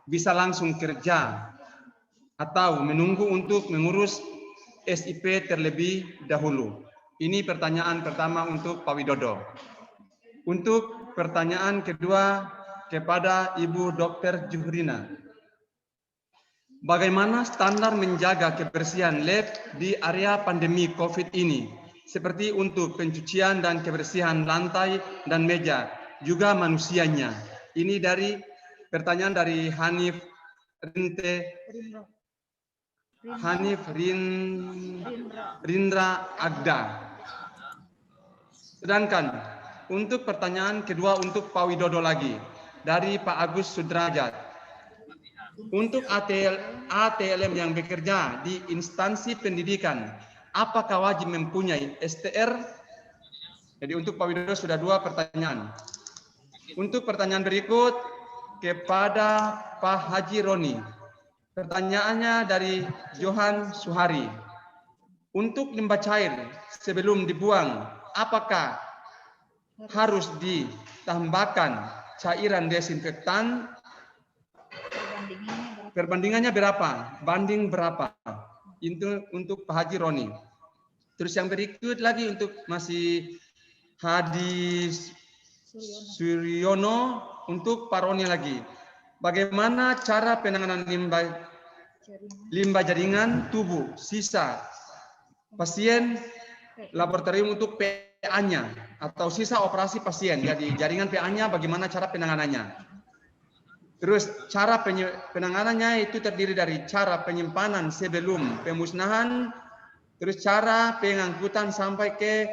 Speaker 3: bisa langsung kerja atau menunggu untuk mengurus SIP terlebih dahulu? Ini pertanyaan pertama untuk Pak Widodo. Untuk pertanyaan kedua kepada Ibu Dr. Juhrina. Bagaimana standar menjaga kebersihan lab di area pandemi COVID ini? Seperti untuk pencucian dan kebersihan lantai dan meja, juga manusianya. Ini dari pertanyaan dari Hanif Rindra Agda. Sedangkan untuk pertanyaan kedua untuk Pak Widodo lagi, dari Pak Agus Sudrajat. Untuk ATLM yang bekerja di instansi pendidikan, apakah wajib mempunyai STR? Jadi untuk Pak Widodo sudah 2 pertanyaan. Untuk pertanyaan berikut kepada Pak Haji Roni. Pertanyaannya dari Johan Suhari. Untuk limbah cair sebelum dibuang, apakah harus ditambahkan cairan desinfektan? Perbandingannya berapa? Banding berapa? Itu untuk Pak Haji Roni. Terus yang berikut lagi untuk masih Hadi Suryono, untuk Pak Roni lagi. Bagaimana cara penanganan limbah jaringan tubuh sisa pasien laboratorium untuk PA-nya atau sisa operasi pasien? Jadi jaringan PA-nya bagaimana cara penanganannya? Terus cara penanganannya itu terdiri dari cara penyimpanan sebelum pemusnahan, terus cara pengangkutan sampai ke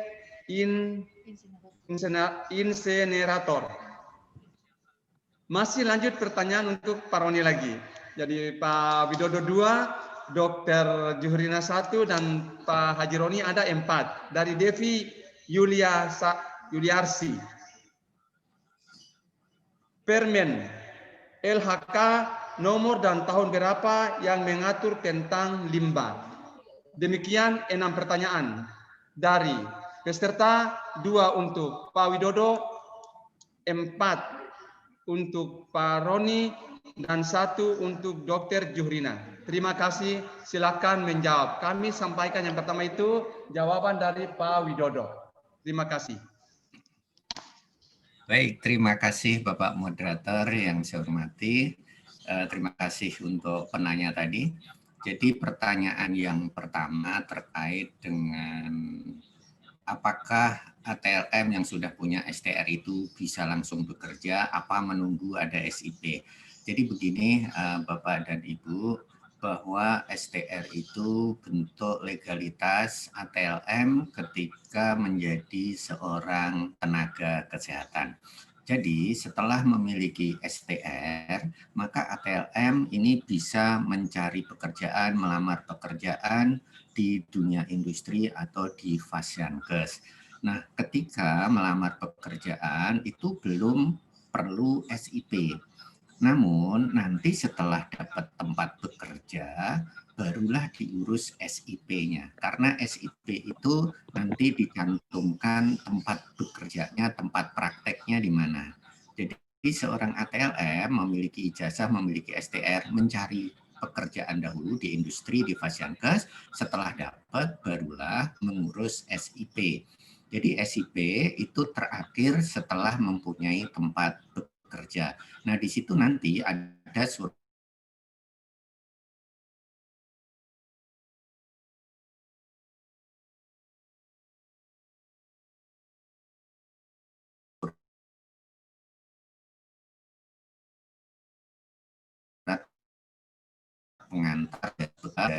Speaker 3: insenerator. Masih lanjut pertanyaan untuk Pak Roni lagi. Jadi Pak Widodo 2, Dr. Juhrina 1, dan Pak Haji Roni ada 4. Dari Devi Yuliarsi. Permen LHK nomor dan tahun berapa yang mengatur tentang limbah. Demikian 6 pertanyaan dari peserta, 2 untuk Pak Widodo, 4 untuk Pak Roni, dan 1 untuk Dr. Juhrina. Terima kasih, silakan menjawab. Kami sampaikan yang pertama itu jawaban dari Pak Widodo. Terima kasih.
Speaker 6: Baik, terima kasih Bapak Moderator yang saya hormati. Terima kasih untuk penanya tadi. Jadi pertanyaan yang pertama terkait dengan apakah ATLM yang sudah punya STR itu bisa langsung bekerja, apa menunggu ada SIP. Jadi begini Bapak dan Ibu, bahwa STR itu bentuk legalitas ATLM ketika menjadi seorang tenaga kesehatan. Jadi setelah memiliki STR, maka ATLM ini bisa mencari pekerjaan, melamar pekerjaan di dunia industri atau di Fasiankes. Nah, ketika melamar pekerjaan itu belum perlu SIP. Namun nanti setelah dapat tempat bekerja, barulah diurus SIP-nya. Karena SIP itu nanti dicantumkan tempat bekerjanya, tempat prakteknya di mana. Jadi seorang ATLM memiliki ijazah, memiliki STR, mencari pekerjaan dahulu di industri, di Fasiankes, setelah dapat barulah mengurus SIP. Jadi SIP itu terakhir setelah mempunyai tempat bekerja. Nah, di situ nanti ada surat pengantar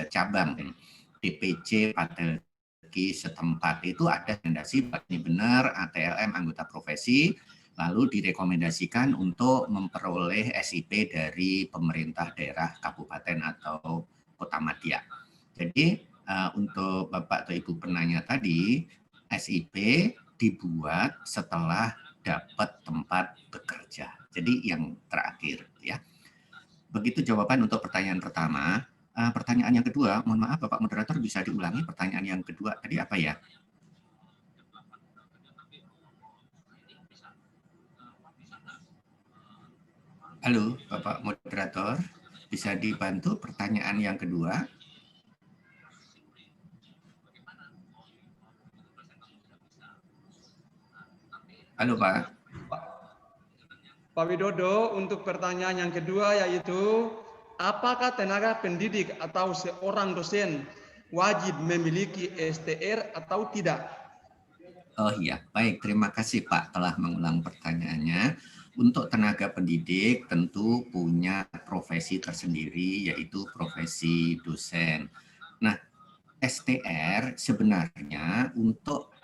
Speaker 6: cabang DPC Patelki setempat itu ada rekomendasi ini benar ATLM anggota profesi, lalu direkomendasikan untuk memperoleh SIP dari pemerintah daerah, kabupaten atau kota madya. Jadi untuk Bapak atau Ibu penanya tadi, SIP dibuat setelah dapat tempat bekerja. Jadi yang terakhir ya. Begitu jawaban untuk pertanyaan pertama. Pertanyaan yang kedua, mohon maaf Bapak Moderator bisa diulangi pertanyaan yang kedua tadi apa ya? Halo Bapak Moderator, bisa dibantu pertanyaan yang kedua? Halo Pak.
Speaker 3: Pak Widodo, untuk pertanyaan yang kedua yaitu, apakah tenaga pendidik atau seorang dosen wajib memiliki STR atau tidak?
Speaker 6: Oh iya, baik. Terima kasih Pak telah mengulang pertanyaannya. Untuk tenaga pendidik tentu punya profesi tersendiri, yaitu profesi dosen. Nah, STR sebenarnya untuk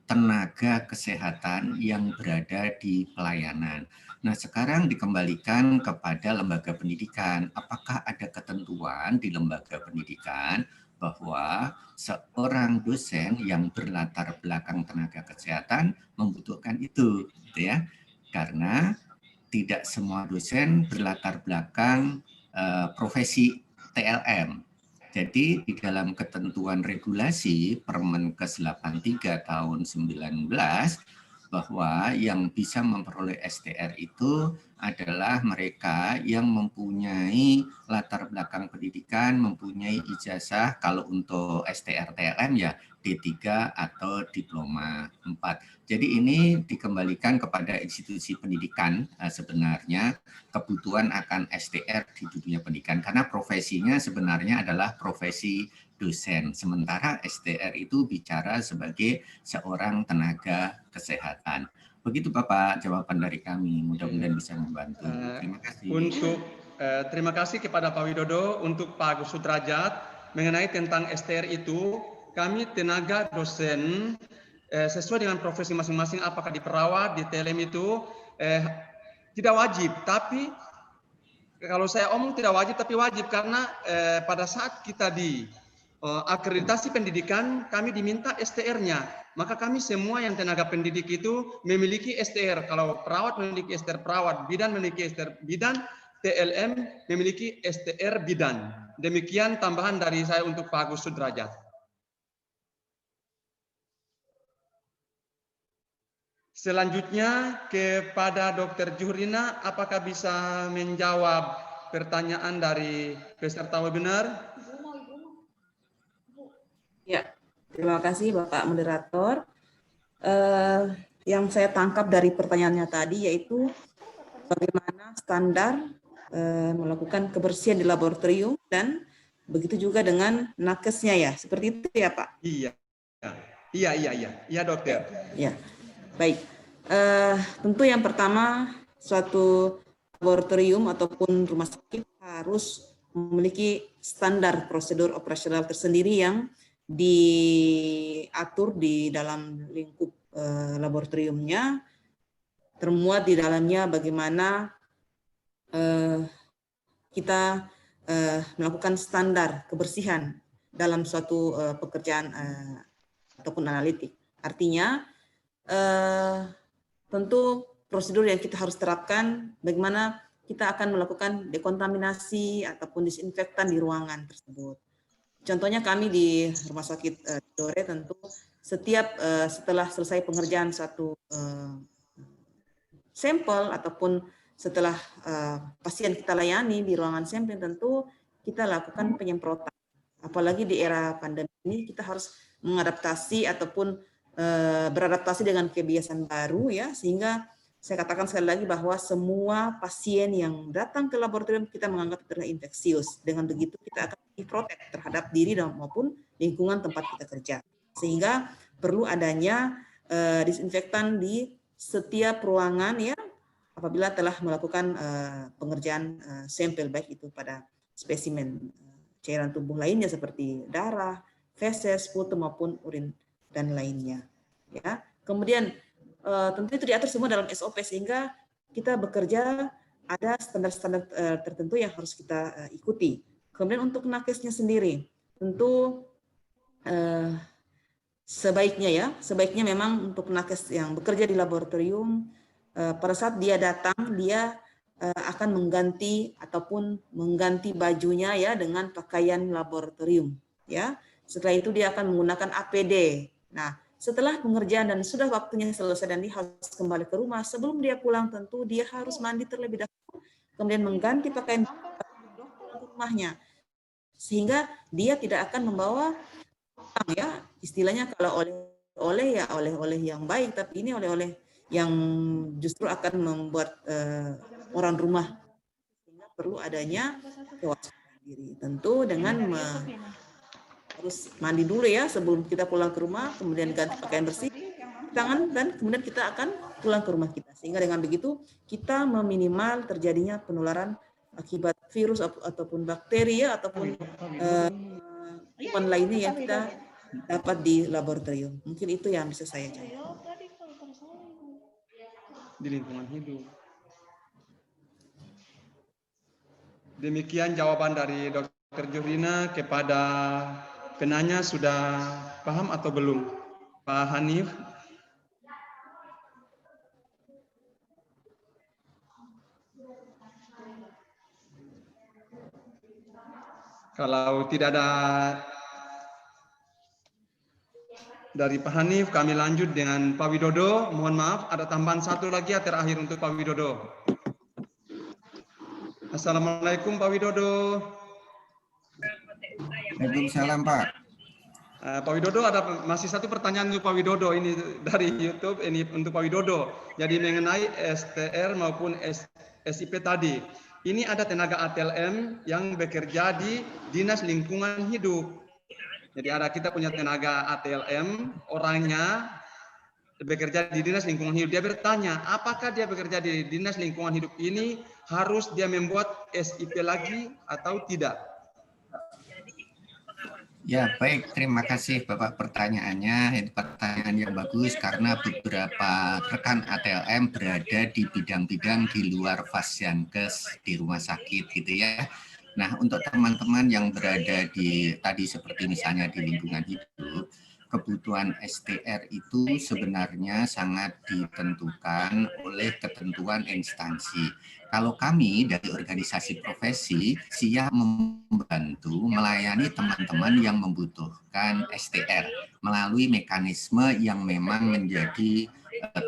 Speaker 6: tenaga kesehatan yang berada di pelayanan. Nah, sekarang dikembalikan kepada lembaga pendidikan. Apakah ada ketentuan di lembaga pendidikan bahwa seorang dosen yang berlatar belakang tenaga kesehatan membutuhkan itu, gitu ya? Karena tidak semua dosen berlatar belakang profesi TLM. Jadi di dalam ketentuan regulasi Permenkes 83 tahun 19 bahwa yang bisa memperoleh STR itu adalah mereka yang mempunyai latar belakang pendidikan, mempunyai ijazah kalau untuk STR TLM ya D3 atau diploma 4. Jadi ini dikembalikan kepada institusi pendidikan sebenarnya kebutuhan akan STR di dunia pendidikan karena profesinya sebenarnya adalah profesi dosen. Sementara STR itu bicara sebagai seorang tenaga kesehatan. Begitu Bapak jawaban dari kami. Mudah-mudahan bisa membantu. Terima kasih.
Speaker 3: Terima kasih kepada Pak Widodo. Untuk Pak Agus Sudrajat mengenai tentang STR itu, kami tenaga dosen sesuai dengan profesi masing-masing, apakah di perawat, di TLM itu tidak wajib. Tapi kalau saya omong tidak wajib, tapi wajib karena pada saat kita di akreditasi pendidikan kami diminta STR-nya. Maka kami semua yang tenaga pendidik itu memiliki STR. Kalau perawat memiliki STR perawat, bidan memiliki STR bidan, TLM memiliki STR bidan. Demikian tambahan dari saya untuk Pak Agus Sudrajat. Selanjutnya kepada Dr. Juhrina, apakah bisa menjawab pertanyaan dari peserta webinar?
Speaker 1: Ya, terima kasih Bapak Moderator. Yang saya tangkap dari pertanyaannya tadi yaitu bagaimana standar melakukan kebersihan di laboratorium dan begitu juga dengan nakesnya ya, seperti itu ya Pak?
Speaker 3: Iya dokter.
Speaker 1: Ya, baik. Tentu yang pertama suatu laboratorium ataupun rumah sakit harus memiliki standar prosedur operasional tersendiri yang diatur di dalam lingkup laboratoriumnya, termuat di dalamnya bagaimana kita melakukan standar kebersihan dalam suatu pekerjaan ataupun analitik. Artinya tentu prosedur yang kita harus terapkan bagaimana kita akan melakukan dekontaminasi ataupun disinfektan di ruangan tersebut. Contohnya kami di Rumah Sakit Tidore tentu setiap setelah selesai pengerjaan satu sampel ataupun setelah pasien kita layani di ruangan sampel tentu kita lakukan penyemprotan. Apalagi di era pandemi ini kita harus mengadaptasi ataupun beradaptasi dengan kebiasaan baru ya, sehingga saya katakan sekali lagi bahwa semua pasien yang datang ke laboratorium kita menganggap terinfeksius. Dengan begitu kita akan diprotek terhadap diri dan maupun lingkungan tempat kita kerja. Sehingga perlu adanya disinfektan di setiap ruangan ya apabila telah melakukan pengerjaan sampel baik itu pada spesimen cairan tubuh lainnya seperti darah, feses, putu maupun urin dan lainnya. Ya, kemudian tentu itu diatur semua dalam SOP sehingga kita bekerja ada standar-standar tertentu yang harus kita ikuti. Kemudian untuk nakesnya sendiri, tentu sebaiknya memang untuk nakes yang bekerja di laboratorium pada saat dia datang dia akan mengganti bajunya ya dengan pakaian laboratorium ya. Setelah itu dia akan menggunakan APD. Nah, setelah pengerjaan dan sudah waktunya selesai dan dia harus kembali ke rumah, sebelum dia pulang tentu dia harus mandi terlebih dahulu, kemudian mengganti pakaian ke rumahnya, sehingga dia tidak akan membawa ya istilahnya kalau oleh-oleh ya oleh-oleh yang baik, tapi ini oleh-oleh yang justru akan membuat orang rumah, sehingga perlu adanya kewaspadaan diri tentu dengan harus mandi dulu ya sebelum kita pulang ke rumah, kemudian ganti pakaian bersih, tangan, dan kemudian kita akan pulang ke rumah kita. Sehingga dengan begitu kita meminimal terjadinya penularan akibat virus ataupun bakteri ya ataupun kuman lainnya yang kita dapat di laboratorium. Mungkin itu yang bisa saya jawab.
Speaker 3: Di lingkungan hidup. Demikian jawaban dari Dr. Juhrina. Kepada penanya sudah paham atau belum? Pak Hanif? Kalau tidak ada dari Pak Hanif, kami lanjut dengan Pak Widodo. Mohon maaf, ada tambahan satu lagi ya terakhir untuk Pak Widodo. Assalamualaikum Pak Widodo.
Speaker 6: Waalaikumsalam Pak.
Speaker 3: Pak Widodo, ada masih satu pertanyaan untuk Pak Widodo, ini dari YouTube, ini untuk Pak Widodo. Jadi mengenai STR maupun SIP tadi, ini ada tenaga ATLM yang bekerja di Dinas Lingkungan Hidup. Jadi kita punya tenaga ATLM, orangnya bekerja di Dinas Lingkungan Hidup. Dia bertanya, apakah dia bekerja di Dinas Lingkungan Hidup ini harus dia membuat SIP lagi atau tidak?
Speaker 6: Ya, baik. Terima kasih Bapak pertanyaannya. Ini pertanyaan yang bagus karena beberapa rekan ATLM berada di bidang-bidang di luar Fasyankes di rumah sakit gitu ya. Nah, untuk teman-teman yang berada di tadi seperti misalnya di lingkungan hidup, kebutuhan STR itu sebenarnya sangat ditentukan oleh ketentuan instansi. Kalau kami dari organisasi profesi siap membantu melayani teman-teman yang membutuhkan STR melalui mekanisme yang memang menjadi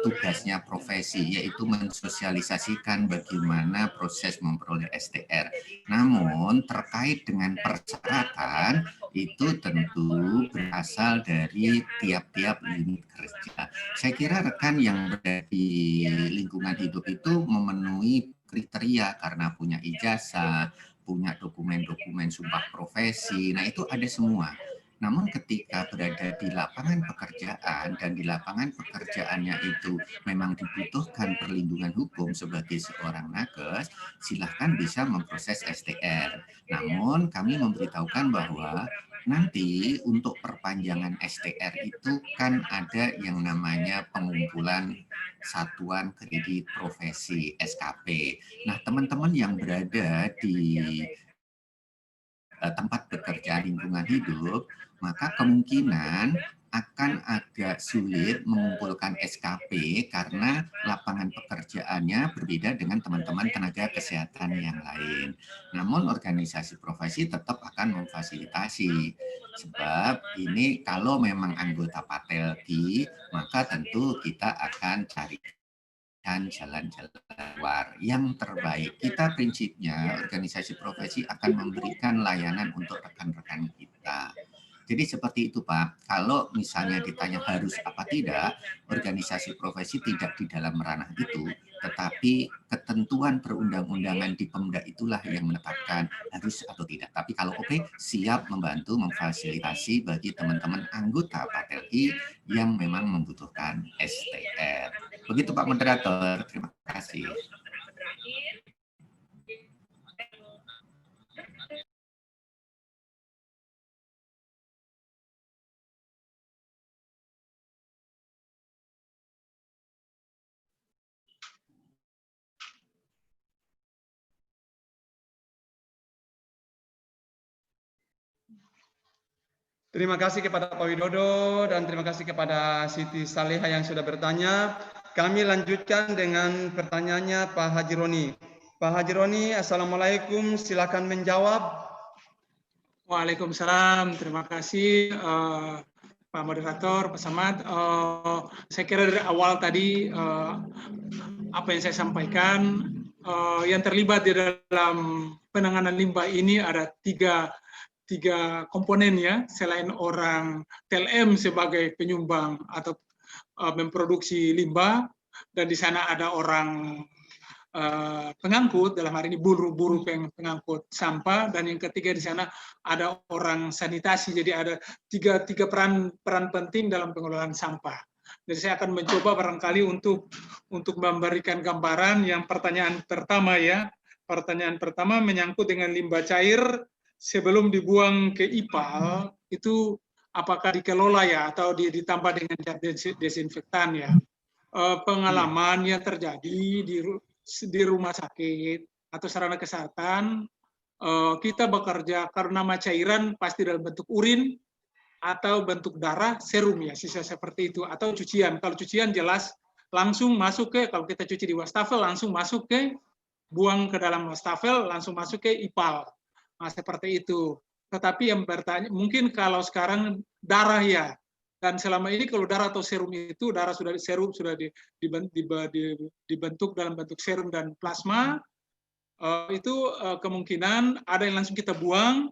Speaker 6: tugasnya profesi, yaitu mensosialisasikan bagaimana proses memperoleh STR. Namun terkait dengan persyaratan itu tentu berasal dari tiap-tiap unit kerja. Saya kira rekan yang berada di lingkungan hidup itu memenuhi kriteria karena punya ijazah, punya dokumen-dokumen sumpah profesi, nah itu ada semua. Namun ketika berada di lapangan pekerjaan dan di lapangan pekerjaannya itu memang dibutuhkan perlindungan hukum sebagai seorang nakes, silahkan bisa memproses STR. Namun kami memberitahukan bahwa nanti untuk perpanjangan STR itu kan ada yang namanya pengumpulan Satuan Kredit Profesi SKP. Nah, teman-teman yang berada di tempat bekerja lingkungan hidup, maka kemungkinan akan agak sulit mengumpulkan SKP karena lapangan pekerjaannya berbeda dengan teman-teman tenaga kesehatan yang lain. Namun organisasi profesi tetap akan memfasilitasi, sebab ini kalau memang anggota Patelki, maka tentu kita akan cari dan jalan-jalan keluar yang terbaik. Kita prinsipnya organisasi profesi akan memberikan layanan untuk rekan-rekan kita. Jadi seperti itu Pak, kalau misalnya ditanya harus apa tidak, organisasi profesi tidak di dalam ranah itu, tetapi ketentuan perundang-undangan di Pemda itulah yang menetapkan harus atau tidak. Tapi kalau oke, siap membantu memfasilitasi bagi teman-teman anggota Patelki yang memang membutuhkan STR. Begitu Pak Moderator, terima kasih.
Speaker 3: Terima kasih kepada Pak Widodo dan terima kasih kepada Siti Saleha yang sudah bertanya. Kami lanjutkan dengan pertanyaannya Pak Haji Roni. Pak Haji Roni, Assalamualaikum, silakan menjawab.
Speaker 4: Waalaikumsalam, terima kasih Pak Moderator, Pak Samad. Saya kira dari awal tadi apa yang saya sampaikan, yang terlibat di dalam penanganan limbah ini ada tiga komponen ya, selain orang TLM sebagai penyumbang atau memproduksi limbah, dan di sana ada orang pengangkut, dalam hari ini buruh pengangkut sampah, dan yang ketiga di sana ada orang sanitasi. Jadi ada tiga peran penting dalam pengelolaan sampah. Jadi saya akan mencoba barangkali untuk memberikan gambaran. Yang pertanyaan pertama menyangkut dengan limbah cair sebelum dibuang ke IPAL, itu apakah dikelola ya atau ditambah dengan zat desinfektan ya. Pengalaman yang terjadi di rumah sakit atau sarana kesehatan, kita bekerja karena cairan pasti dalam bentuk urin atau bentuk darah, serum ya, sisa seperti itu, atau cucian. Kalau cucian jelas langsung masuk ke, kalau kita cuci di wastafel langsung masuk ke, buang ke dalam wastafel langsung masuk ke IPAL. Nah, seperti itu. Tetapi yang bertanya, mungkin kalau sekarang darah ya, dan selama ini kalau darah atau serum itu, darah sudah dibentuk dalam bentuk serum dan plasma, itu kemungkinan ada yang langsung kita buang,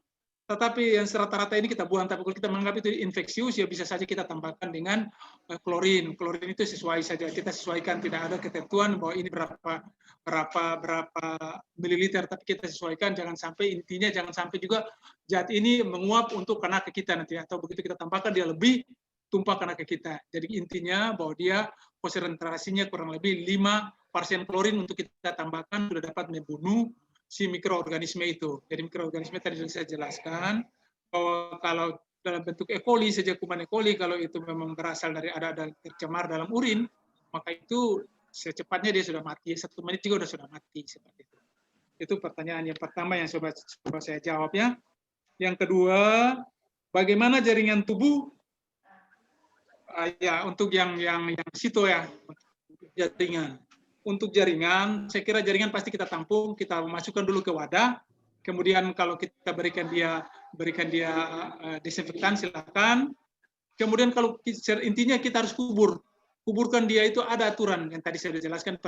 Speaker 4: tetapi yang rata-rata ini kita buang. Tapi kalau kita menganggap itu infeksius, ya bisa saja kita tambahkan dengan klorin. Klorin itu sesuai saja, kita sesuaikan, tidak ada ketentuan bahwa ini berapa mililiter, tapi kita sesuaikan. Jangan sampai, intinya jangan sampai juga zat ini menguap untuk kena ke kita nanti, atau begitu kita tambahkan dia lebih tumpah kena ke kita. Jadi intinya bahwa dia konsentrasinya kurang lebih 5% klorin untuk kita tambahkan sudah dapat membunuh si mikroorganisme itu. Jadi mikroorganisme tadi sudah saya jelaskan bahwa kalau dalam bentuk E. coli saja, kuman E. coli, kalau itu memang berasal dari ada tercemar dalam urin, maka itu secepatnya dia sudah mati. 1 menit juga sudah mati seperti itu. Itu pertanyaan yang pertama yang coba saya jawab ya. Yang kedua, bagaimana jaringan tubuh? Ya, untuk yang situ ya, jaringan. Untuk jaringan, saya kira jaringan pasti kita tampung, kita masukkan dulu ke wadah. Kemudian kalau kita berikan dia desinfektan, silakan. Kemudian kalau intinya kita harus kuburkan dia, itu ada aturan yang tadi saya sudah jelaskan.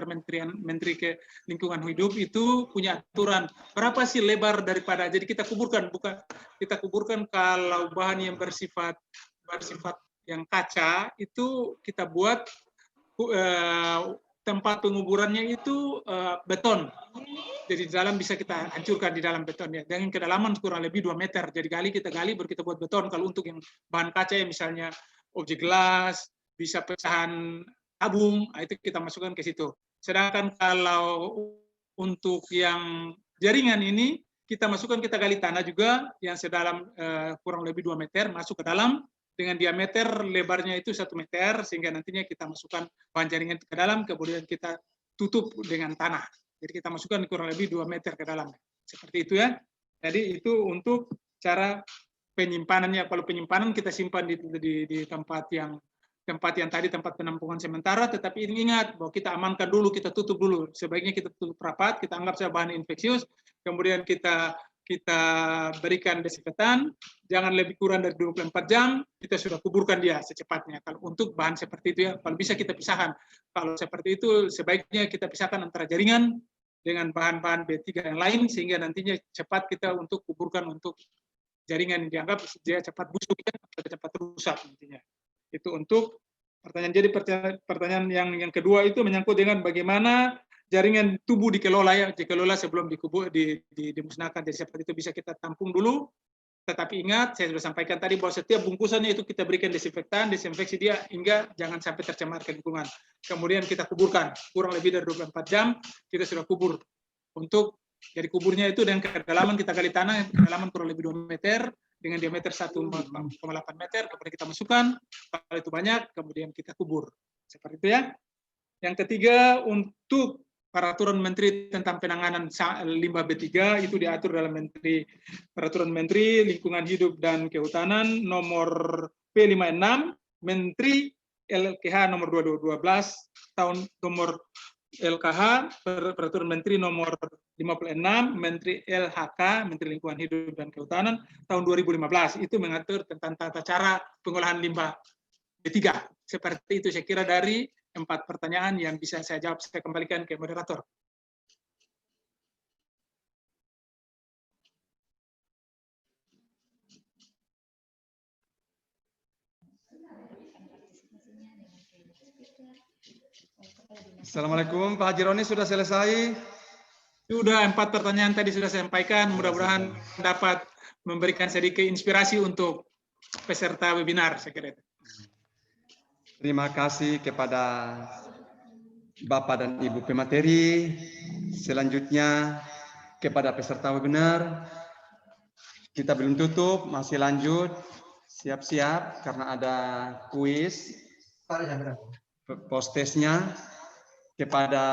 Speaker 4: Menteri Lingkungan Hidup itu punya aturan berapa sih lebar daripada, jadi kita kuburkan, kalau bahan yang bersifat yang kaca itu kita buat tempat penguburannya itu beton. Jadi di dalam bisa kita hancurkan di dalam beton ya. Dengan kedalaman kurang lebih 2 meter. Jadi kita gali baru kita buat beton. Kalau untuk yang bahan kaca ya misalnya objek gelas, bisa pecahan tabung, itu kita masukkan ke situ. Sedangkan kalau untuk yang jaringan ini, kita masukkan, kita gali tanah juga yang sedalam kurang lebih 2 meter, masuk ke dalam dengan diameter lebarnya itu 1 meter, sehingga nantinya kita masukkan bahan jaringan ke dalam, kemudian kita tutup dengan tanah. Jadi kita masukkan kurang lebih 2 meter ke dalam. Seperti itu ya. Jadi itu untuk cara penyimpanannya. Kalau penyimpanan kita simpan di tempat yang tadi, tempat penampungan sementara, tetapi ingat bahwa kita amankan dulu, kita tutup dulu. Sebaiknya kita tutup rapat, kita anggap sebagai bahan infeksius, kemudian kita berikan desinfektan, jangan lebih kurang dari 24 jam, kita sudah kuburkan dia secepatnya. Kalau untuk bahan seperti itu ya, kalau bisa kita pisahkan. Kalau seperti itu, sebaiknya kita pisahkan antara jaringan dengan bahan-bahan B3 yang lain, sehingga nantinya cepat kita untuk kuburkan untuk jaringan yang dianggap dia cepat busuk, ya, atau cepat rusak nantinya. Itu untuk pertanyaan. Jadi pertanyaan yang kedua itu menyangkut dengan bagaimana jaringan tubuh dikelola sebelum dimusnahkan. Jadi seperti itu bisa kita tampung dulu. Tetapi ingat, saya sudah sampaikan tadi bahwa setiap bungkusannya itu kita berikan desinfektan, desinfeksi dia hingga jangan sampai tercemar ke lingkungan. Kemudian kita kuburkan, kurang lebih dari 24 jam kita sudah kubur. Jadi kuburnya itu dengan kedalaman kita gali tanah, kedalaman kurang lebih 2 meter, dengan diameter 1,8 meter, kemudian kita masukkan, kalau itu banyak, kemudian kita kubur. Seperti itu ya. Yang ketiga, untuk Peraturan Menteri tentang penanganan limbah B3 itu diatur dalam Peraturan Menteri Lingkungan Hidup dan Kehutanan nomor P56, Menteri LKH nomor 2012 tahun nomor LKH, Peraturan Menteri nomor 56, Menteri LHK, Menteri Lingkungan Hidup dan Kehutanan tahun 2015, itu mengatur tentang tata cara pengolahan limbah B3. Seperti itu saya kira dari 4 pertanyaan yang bisa saya jawab. Saya kembalikan ke moderator.
Speaker 3: Assalamualaikum, Pak Haji Roni, sudah selesai?
Speaker 4: Sudah, 4 pertanyaan tadi sudah saya sampaikan. Mudah-mudahan dapat memberikan sedikit inspirasi untuk peserta webinar, saya kira.
Speaker 3: Terima kasih kepada Bapak dan Ibu pemateri. Selanjutnya kepada peserta webinar. Kita belum tutup, masih lanjut. Siap-siap karena ada kuis. Post-testnya. Kepada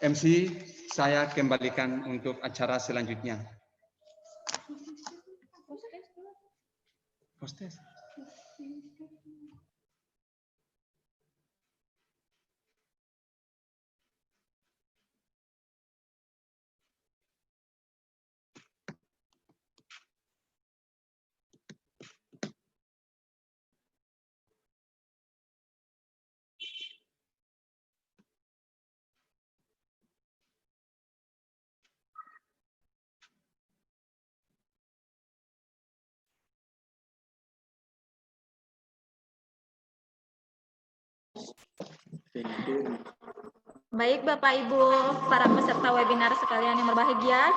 Speaker 3: MC, saya kembalikan untuk acara selanjutnya. Post-test.
Speaker 7: Baik Bapak Ibu para peserta webinar sekalian yang berbahagia,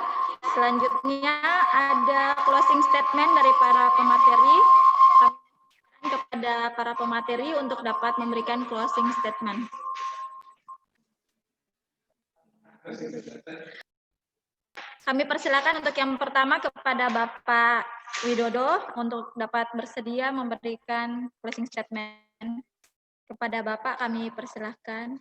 Speaker 7: selanjutnya ada closing statement dari para pemateri. Kepada para pemateri untuk dapat memberikan closing statement. Kami persilakan untuk yang pertama kepada Bapak Widodo untuk dapat bersedia memberikan closing statement. Kepada Bapak kami persilahkan.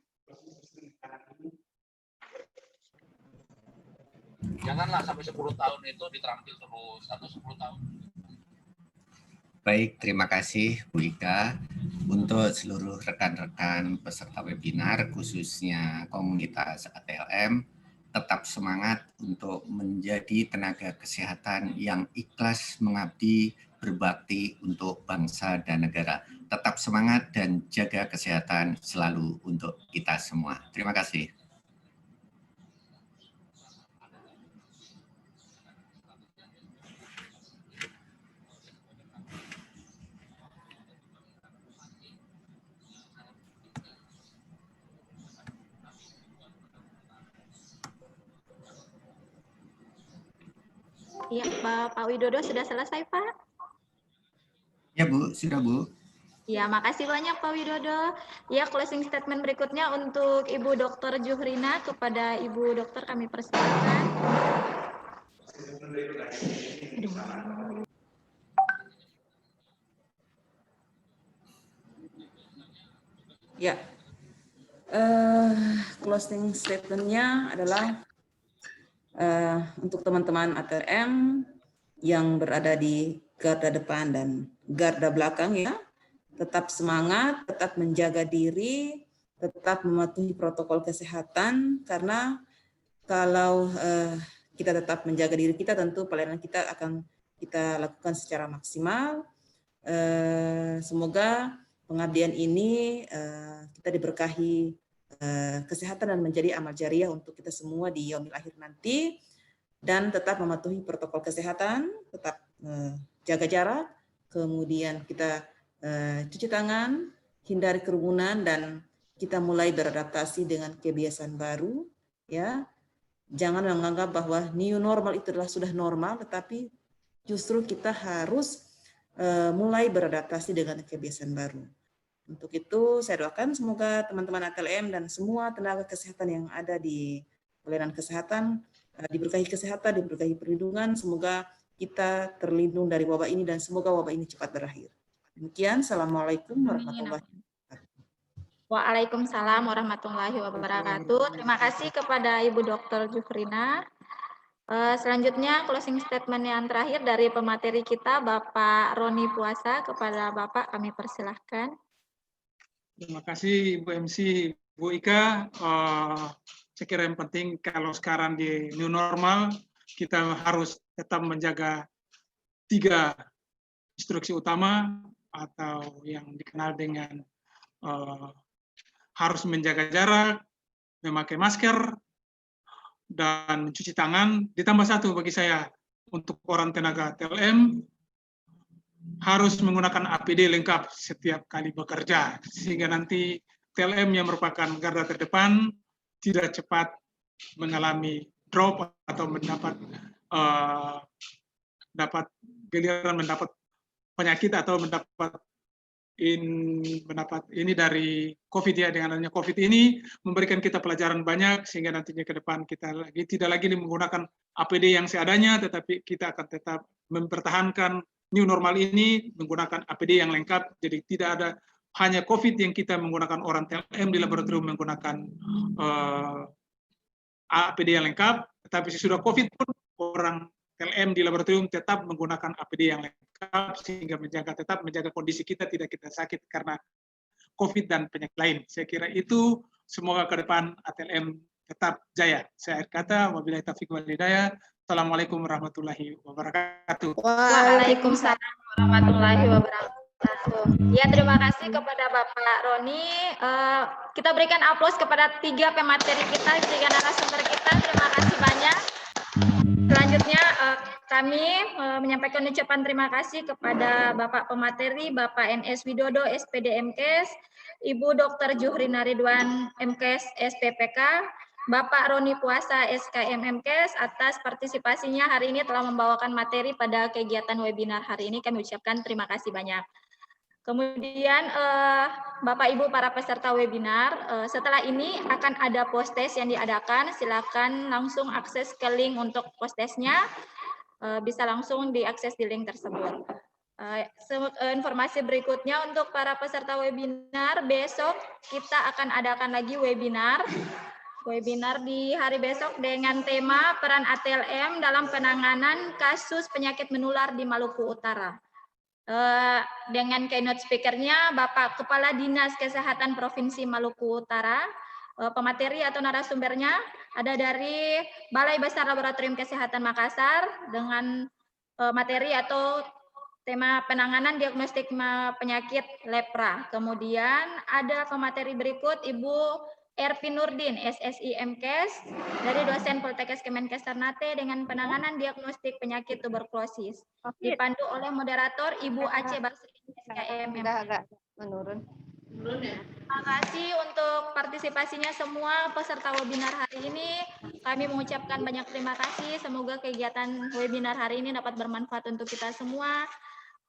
Speaker 8: Janganlah sampai 10 tahun itu diterampil terus atau 10 tahun.
Speaker 6: Baik, terima kasih Bu Ika. Untuk seluruh rekan-rekan peserta webinar, khususnya komunitas ATLM, tetap semangat untuk menjadi tenaga kesehatan yang ikhlas mengabdi, berbakti untuk bangsa dan negara. Tetap semangat dan jaga kesehatan selalu untuk kita semua. Terima kasih.
Speaker 7: Iya, Pak Widodo sudah selesai, Pak?
Speaker 6: Ya Bu, sudah Bu.
Speaker 7: Ya, makasih banyak Pak Widodo. Ya, closing statement berikutnya untuk Ibu Dr. Juhrina. Kepada Ibu Dokter kami persilakan.
Speaker 1: Ya, closing statement-nya adalah untuk teman-teman ATLM yang berada di garda depan dan garda belakang, ya, tetap semangat, tetap menjaga diri, tetap mematuhi protokol kesehatan, karena kalau kita tetap menjaga diri kita, tentu pelayanan kita akan kita lakukan secara maksimal. Semoga pengabdian ini kita diberkahi kesehatan dan menjadi amal jariah untuk kita semua di yaumil akhir nanti, dan tetap mematuhi protokol kesehatan, tetap jaga jarak, kemudian kita cuci tangan, hindari kerumunan, dan kita mulai beradaptasi dengan kebiasaan baru, ya. Jangan menganggap bahwa new normal itu adalah sudah normal, tetapi justru kita harus mulai beradaptasi dengan kebiasaan baru. Untuk itu saya doakan semoga teman-teman ATLM dan semua tenaga kesehatan yang ada di pelayanan kesehatan diberkahi kesehatan, diberkahi perlindungan, semoga kita terlindung dari wabah ini dan semoga wabah ini cepat berakhir. Demikian, Assalamualaikum warahmatullahi wabarakatuh.
Speaker 7: Waalaikumsalam warahmatullahi wabarakatuh. Terima kasih kepada Ibu Dr. Juhrina. Selanjutnya closing statement yang terakhir dari pemateri kita, Bapak Roni Puasa. Kepada Bapak kami persilahkan.
Speaker 4: Terima kasih Bu MC, Bu Ika. Saya kira yang penting kalau sekarang di new normal, kita harus tetap menjaga 3 instruksi utama atau yang dikenal dengan harus menjaga jarak, memakai masker, dan mencuci tangan. Ditambah 1 bagi saya, untuk orang tenaga TLM, harus menggunakan APD lengkap setiap kali bekerja, sehingga nanti TLM yang merupakan garda terdepan tidak cepat mengalami drop atau mendapat giliran mendapat penyakit atau mendapat ini dari COVID, ya. Dengan adanya COVID ini memberikan kita pelajaran banyak, sehingga nantinya ke depan kita tidak lagi menggunakan APD yang seadanya, tetapi kita akan tetap mempertahankan new normal ini menggunakan APD yang lengkap. Jadi tidak ada hanya COVID yang kita menggunakan orang TLM di laboratorium menggunakan APD yang lengkap, tetapi sesudah COVID pun orang TLM di laboratorium tetap menggunakan APD yang lengkap, sehingga tetap menjaga kondisi kita tidak kita sakit karena COVID dan penyakit lain. Saya kira itu, semoga ke depan ATLM tetap jaya. Saya akhir kata, wabillahi taufiq wal hidayah. Assalamualaikum warahmatullahi wabarakatuh.
Speaker 7: Waalaikumsalam warahmatullahi wabarakatuh. Ya, terima kasih kepada Bapak Roni. Kita berikan aplaus kepada 3 pemateri kita, 3 narasumber kita. Terima kasih banyak. Selanjutnya kami menyampaikan ucapan terima kasih kepada Bapak pemateri, Bapak NS Widodo, SPD MKes, Ibu Dr. Juhrina Ridwan, MKes SPPK, Bapak Roni Puasa, SKM MKes, atas partisipasinya hari ini telah membawakan materi pada kegiatan webinar hari ini. Kami ucapkan terima kasih banyak. Kemudian Bapak Ibu para peserta webinar, setelah ini akan ada post-test yang diadakan. Silakan langsung akses ke link untuk post-testnya. Bisa langsung diakses di link tersebut. Informasi berikutnya untuk para peserta webinar, besok kita akan adakan lagi webinar webinar di hari besok dengan tema peran ATLM dalam penanganan kasus penyakit menular di Maluku Utara. Dengan keynote speaker-nya Bapak Kepala Dinas Kesehatan Provinsi Maluku Utara. Pemateri atau narasumbernya ada dari Balai Besar Laboratorium Kesehatan Makassar dengan materi atau tema penanganan diagnostik penyakit lepra. Kemudian ada pemateri berikut Ibu Erpi Nurdin, SSI MKes, dari dosen Poltekkes Kemenkes Ternate dengan penanganan diagnostik penyakit tuberkulosis. Dipandu oleh moderator Ibu Aceh Basri, SKM.
Speaker 5: Agak menurun.
Speaker 7: Terima kasih untuk partisipasinya semua peserta webinar hari ini. Kami mengucapkan banyak terima kasih. Semoga kegiatan webinar hari ini dapat bermanfaat untuk kita semua.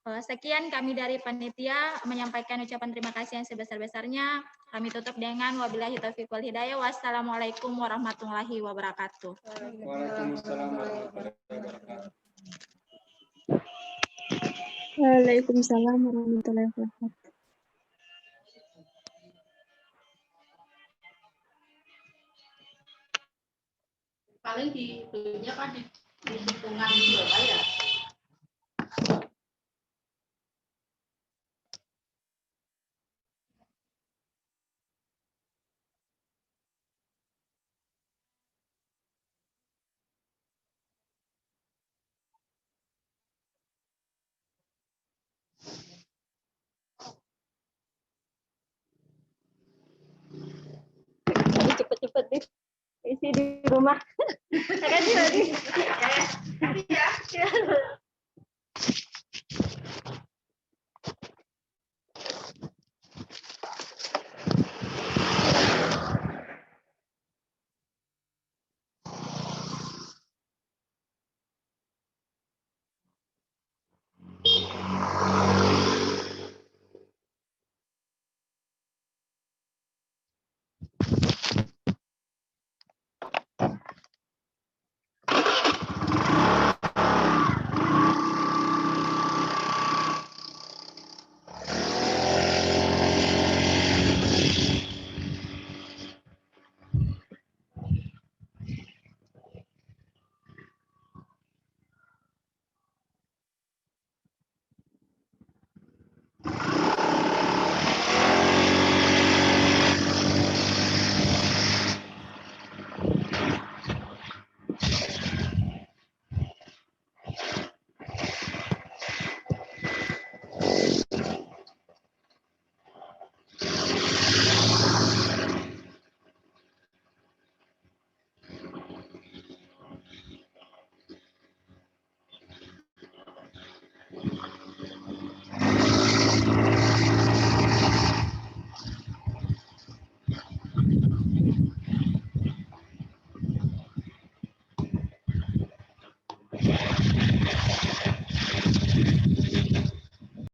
Speaker 7: Sekian kami dari panitia menyampaikan ucapan terima kasih yang sebesar-besarnya. Kami tutup dengan wabillahi taufiq wal hidayah. Wassalamualaikum warahmatullahi wabarakatuh.
Speaker 3: Waalaikumsalam warahmatullahi wabarakatuh.
Speaker 5: Waalaikumsalam warahmatullahi wabarakatuh.
Speaker 9: Paling di itunya kan di hitungan itu Pak ya.
Speaker 5: Cepet-cepet nih isi di rumah. Kan tadi.